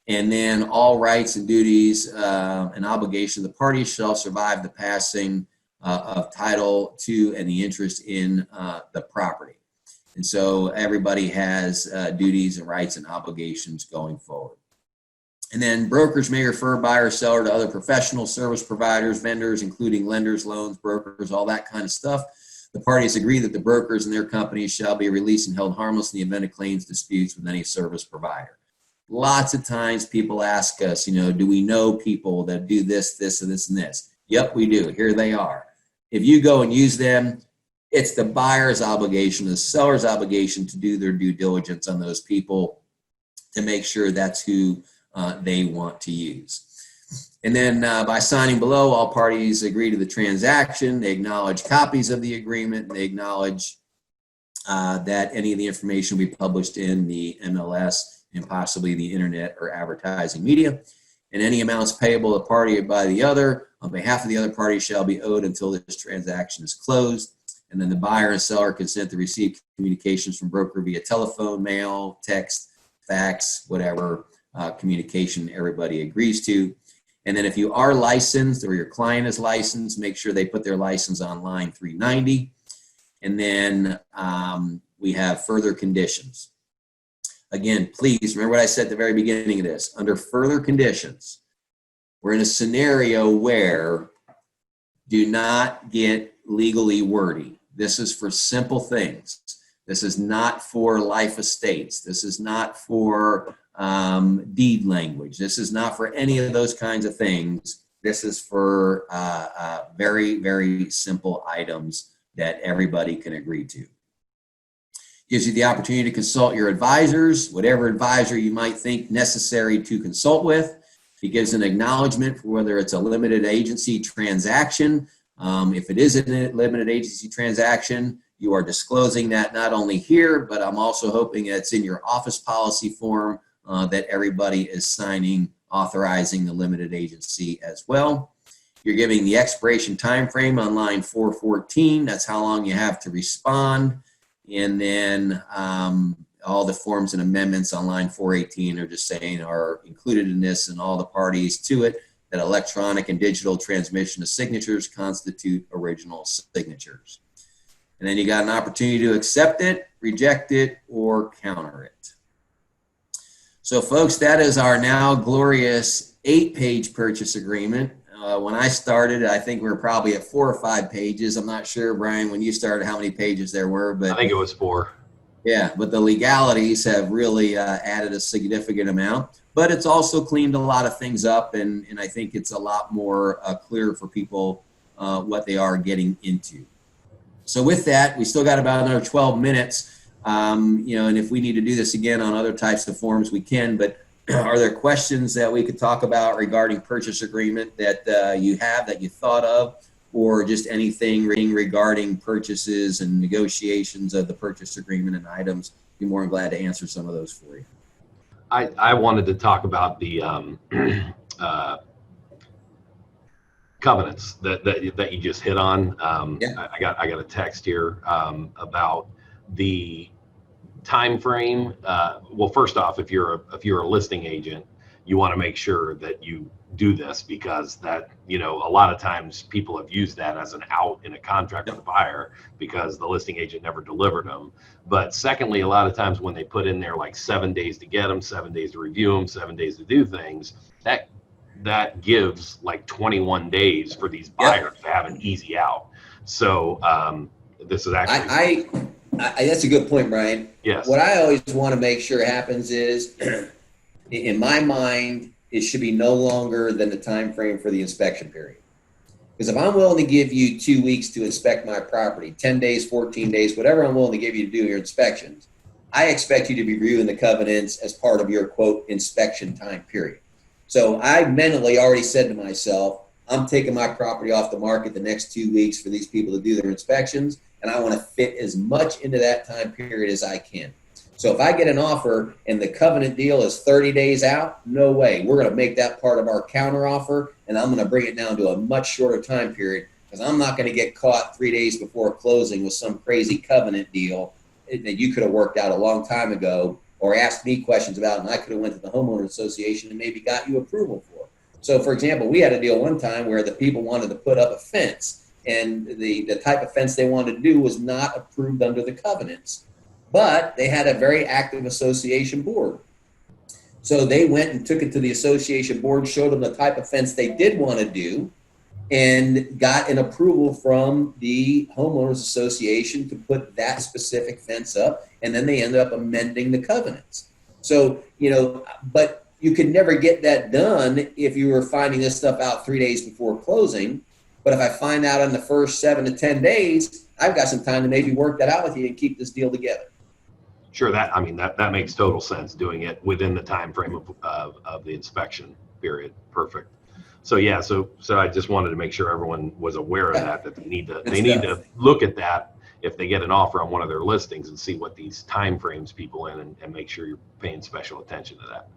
And then all rights and duties and obligations of the parties shall survive the passing of title to and the interest in the property. And so everybody has duties and rights and obligations going forward. And then brokers may refer buyer or seller to other professional service providers, vendors, including lenders, loans, brokers, all that kind of stuff. The parties agree that the brokers and their companies shall be released and held harmless in the event of claims disputes with any service provider. Lots of times people ask us, do we know people that do this, this, and this, and this? Yep, we do. Here they are. If you go and use them, it's the buyer's obligation, the seller's obligation to do their due diligence on those people to make sure that's who they want to use. And then by signing below, all parties agree to the transaction. They acknowledge copies of the agreement. They acknowledge that any of the information will be published in the MLS and possibly the internet or advertising media. And any amounts payable to the party by the other on behalf of the other party shall be owed until this transaction is closed. And then the buyer and seller consent to receive communications from broker via telephone, mail, text, fax, whatever communication everybody agrees to. And then if you are licensed or your client is licensed, make sure they put their license on line 390. And then we have further conditions. Again, please remember what I said at the very beginning of this. Under further conditions, we're in a scenario where do not get legally wordy. This is for simple things. This is not for life estates. This is not for deed language. This is not for any of those kinds of things. This is for very, very simple items that everybody can agree to. Gives you the opportunity to consult your advisors, whatever advisor you might think necessary to consult with. It gives an acknowledgement for whether it's a limited agency transaction. If it is a limited agency transaction, you are disclosing that not only here, but I'm also hoping it's in your office policy form that everybody is signing, authorizing the limited agency as well. You're giving the expiration time frame on line 414. That's how long you have to respond. And then all the forms and amendments on line 418 are just saying are included in this, and all the parties to it, that electronic and digital transmission of signatures constitute original signatures. And then you got an opportunity to accept it, reject it, or counter it. So folks, that is our now glorious 8-page purchase agreement. when I started, I think we were probably at 4 or 5 pages. I'm not sure, Brian, when you started, how many pages there were, but I think it was 4. yeah, but the legalities have really added a significant amount, but it's also cleaned a lot of things up, and I think it's a lot more clear for people what they are getting into. So with that, we still got about another 12 minutes, and if we need to do this again on other types of forms, we can, but are there questions that we could talk about regarding purchase agreement that you have, that you thought of, or just anything regarding purchases and negotiations of the purchase agreement and items? Be more than glad to answer some of those for you. I wanted to talk about the covenants that you just hit on. Yeah. I got a text here about the time frame. Well, first off, if you're a listing agent, you want to make sure that you do this, because that, a lot of times people have used that as an out in a contract with the buyer because the listing agent never delivered them. But secondly, a lot of times when they put in there like 7 days to get them, 7 days to review them, 7 days to do things, that gives like 21 days for these buyers to have an easy out. So this is actually that's a good point, Brian. Yes. What I always want to make sure happens is, in my mind, it should be no longer than the time frame for the inspection period. Because if I'm willing to give you 2 weeks to inspect my property, 10 days, 14 days, whatever I'm willing to give you to do your inspections, I expect you to be reviewing the covenants as part of your, quote, inspection time period. So I mentally already said to myself, I'm taking my property off the market the next 2 weeks for these people to do their inspections, and I want to fit as much into that time period as I can. So if I get an offer and the covenant deal is 30 days out, no way. We're going to make that part of our counter offer, and I'm going to bring it down to a much shorter time period, because I'm not going to get caught 3 days before closing with some crazy covenant deal that you could have worked out a long time ago, or asked me questions about, and I could have went to the homeowner association and maybe got you approval for. So for example, we had a deal one time where the people wanted to put up a fence, and the type of fence they wanted to do was not approved under the covenants, but they had a very active association board. So they went and took it to the association board, showed them the type of fence they did want to do, and got an approval from the homeowners association to put that specific fence up, and then they ended up amending the covenants. So, but you could never get that done if you were finding this stuff out 3 days before closing. But if I find out in the first 7 to 10 days, I've got some time to maybe work that out with you and keep this deal together. Sure, that makes total sense, doing it within the time frame of the inspection period. Perfect. So yeah, so I just wanted to make sure everyone was aware of that they need to look at that if they get an offer on one of their listings, and see what these time frames people in, and make sure you're paying special attention to that.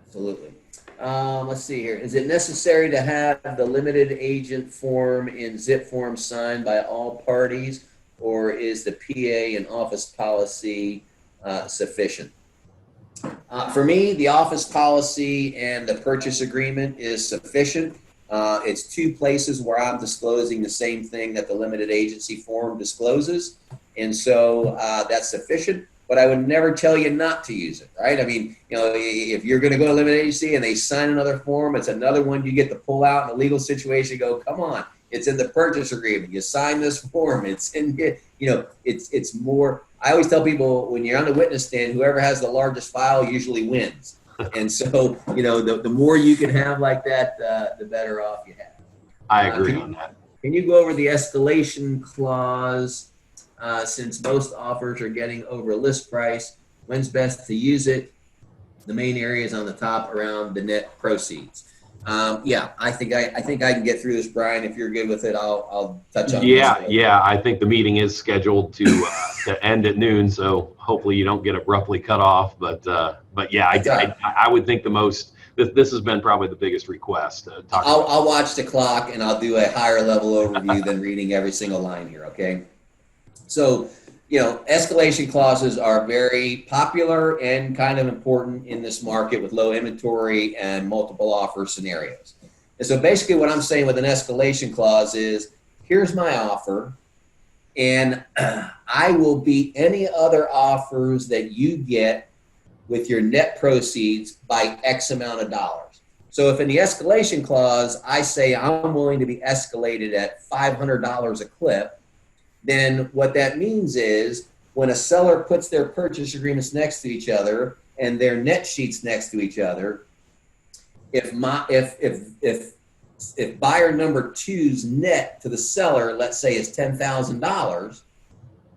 Absolutely. Let's see here. Is it necessary to have the limited agent form in zip form signed by all parties, or is the PA and office policy sufficient? For me, the office policy and the purchase agreement is sufficient. It's 2 places where I'm disclosing the same thing that the limited agency form discloses. And so that's sufficient, but I would never tell you not to use it, right? I mean, if you're going to go to limited agency and they sign another form, it's another one you get to pull out in a legal situation, go, come on, it's in the purchase agreement. You sign this form. It's in, it's more. I always tell people, when you're on the witness stand, whoever has the largest file usually wins. And so, the more you can have like that, the better off you have. I agree on that. Can you go over the escalation clause? Since most offers are getting over list price, when's best to use it? The main areas on the top around the net proceeds. I think I can get through this, Brian. If you're good with it, I'll touch on this. Yeah. I think the meeting is scheduled to end at noon, so hopefully you don't get abruptly cut off. But yeah, I would think this has been probably the biggest request. I'll watch the clock, and I'll do a higher level overview than reading every single line here. Okay. So, escalation clauses are very popular and kind of important in this market with low inventory and multiple offer scenarios. And so basically what I'm saying with an escalation clause is, here's my offer, and I will beat any other offers that you get with your net proceeds by X amount of dollars. So if in the escalation clause, I say I'm willing to be escalated at $500 a clip, then what that means is when a seller puts their purchase agreements next to each other and their net sheets next to each other, if buyer number two's net to the seller, let's say, is $10,000,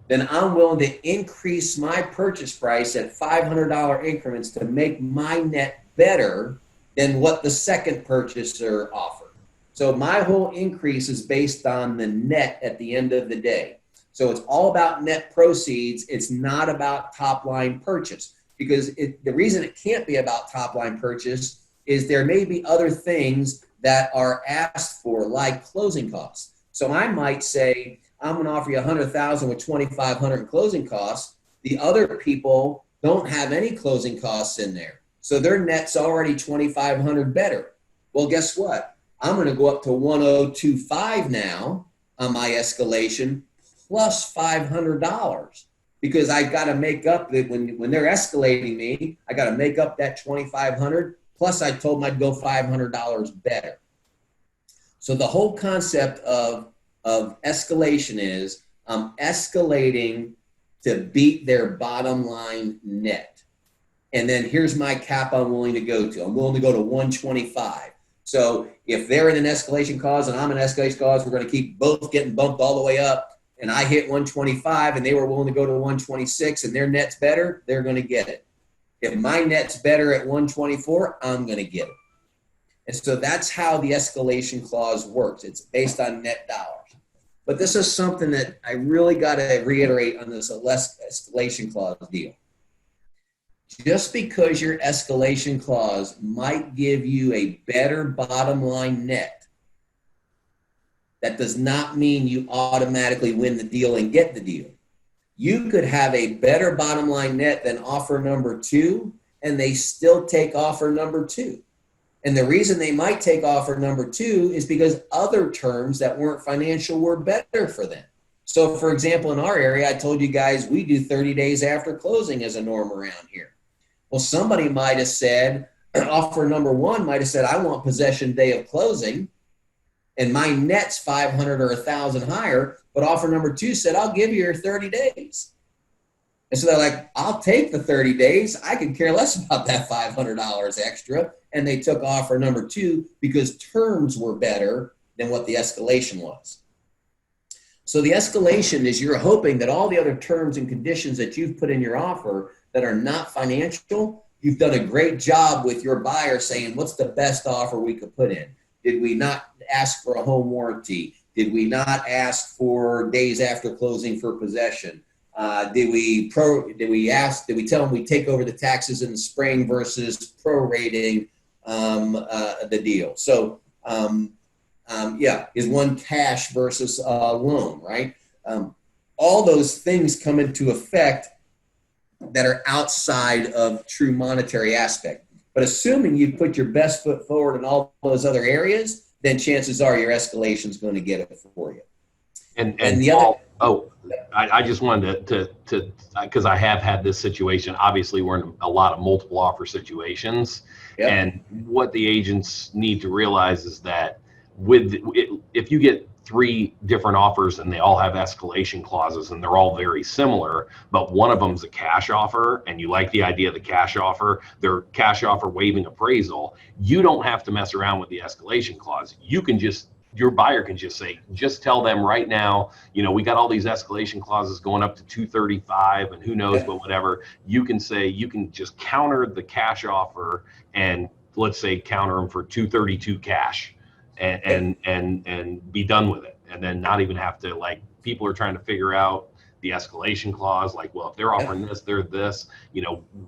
then I'm willing to increase my purchase price at $500 increments to make my net better than what the second purchaser offered. So my whole increase is based on the net at the end of the day. So it's all about net proceeds. It's not about top line purchase, because the reason it can't be about top line purchase is there may be other things that are asked for, like closing costs. So I might say, I'm going to offer you $100,000 with $2,500 in closing costs. The other people don't have any closing costs in there, so their net's already $2,500 better. Well, guess what? I'm going to go up to 1,025 now on my escalation plus $500, because I got to make up that when they're escalating me, I got to make up that $2,500. Plus, I told them I'd go $500 better. So the whole concept of escalation is I'm escalating to beat their bottom line net. And then here's my cap I'm willing to go to. I'm willing to go to 125. So if they're in an escalation clause and I'm in an escalation clause, we're going to keep both getting bumped all the way up. And I hit 125 and they were willing to go to 126 and their net's better, they're going to get it. If my net's better at 124, I'm going to get it. And so that's how the escalation clause works. It's based on net dollars. But this is something that I really got to reiterate on this escalation clause deal. Just because your escalation clause might give you a better bottom line net, that does not mean you automatically win the deal and get the deal. You could have a better bottom line net than offer number two, and they still take offer number two. And the reason they might take offer number two is because other terms that weren't financial were better for them. So for example, in our area, I told you guys, we do 30 days after closing as a norm around here. Well, somebody might have said, offer number one might have said, I want possession day of closing, and my net's 500 or 1,000 higher, but offer number two said, I'll give you your 30 days. And so they're like, I'll take the 30 days. I could care less about that $500 extra. And they took offer number two because terms were better than what the escalation was. So the escalation is you're hoping that all the other terms and conditions that you've put in your offer that are not financial, you've done a great job with your buyer saying, what's the best offer we could put in? Did we not ask for a home warranty? Did we not ask for days after closing for possession? Did we tell them we take over the taxes in the spring versus prorating the deal? So is one cash versus loan, right? All those things come into effect that are outside of true monetary aspect. But assuming you put your best foot forward in all those other areas, then chances are your escalation is going to get it for you. And the Paul, I just wanted to because I have had this situation. Obviously, we're in a lot of multiple offer situations, yep. And what the agents need to realize is that if you get 3 different offers and they all have escalation clauses and they're all very similar, but one of them's a cash offer and you like the idea of the cash offer, their cash offer waiving appraisal, you don't have to mess around with the escalation clause. Your buyer can just say, just tell them right now, we got all these escalation clauses going up to 235 and who knows, but whatever. You can say, you can just counter the cash offer and let's say counter them for 232 cash. And be done with it, and then not even have to, like, people are trying to figure out the escalation clause, like, well, if they're offering this, they're this,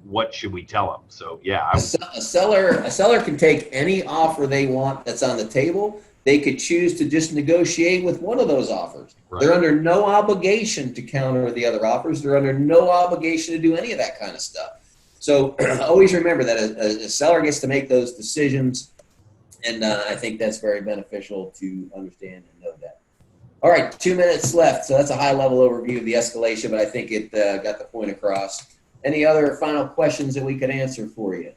what should we tell them? So yeah, a seller can take any offer they want that's on the table. They could choose to just negotiate with one of those offers. Right. They're under no obligation to counter the other offers. They're under no obligation to do any of that kind of stuff. So always remember that a seller gets to make those decisions. And I think that's very beneficial to understand and know that. All right, 2 minutes left. So that's a high-level overview of the escalation, but I think it got the point across. Any other final questions that we could answer for you?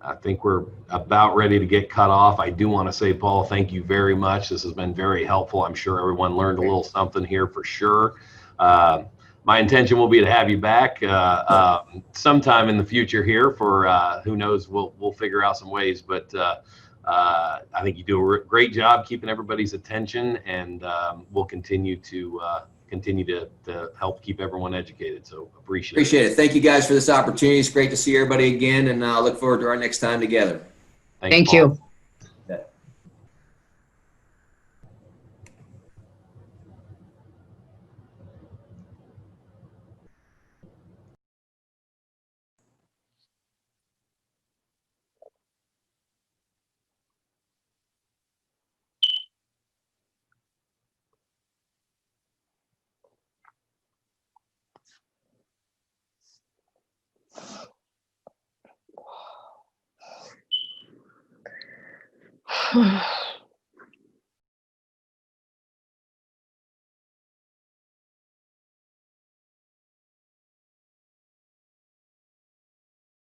I think we're about ready to get cut off. I do want to say, Paul, thank you very much. This has been very helpful. I'm sure everyone learned a little something here for sure. My intention will be to have you back sometime in the future here for who knows, we'll figure out some ways, but I think you do a great job keeping everybody's attention, and we'll continue to help keep everyone educated. So appreciate it. Thank you guys for this opportunity. It's great to see everybody again, and I look forward to our next time together. Thank you. Paul.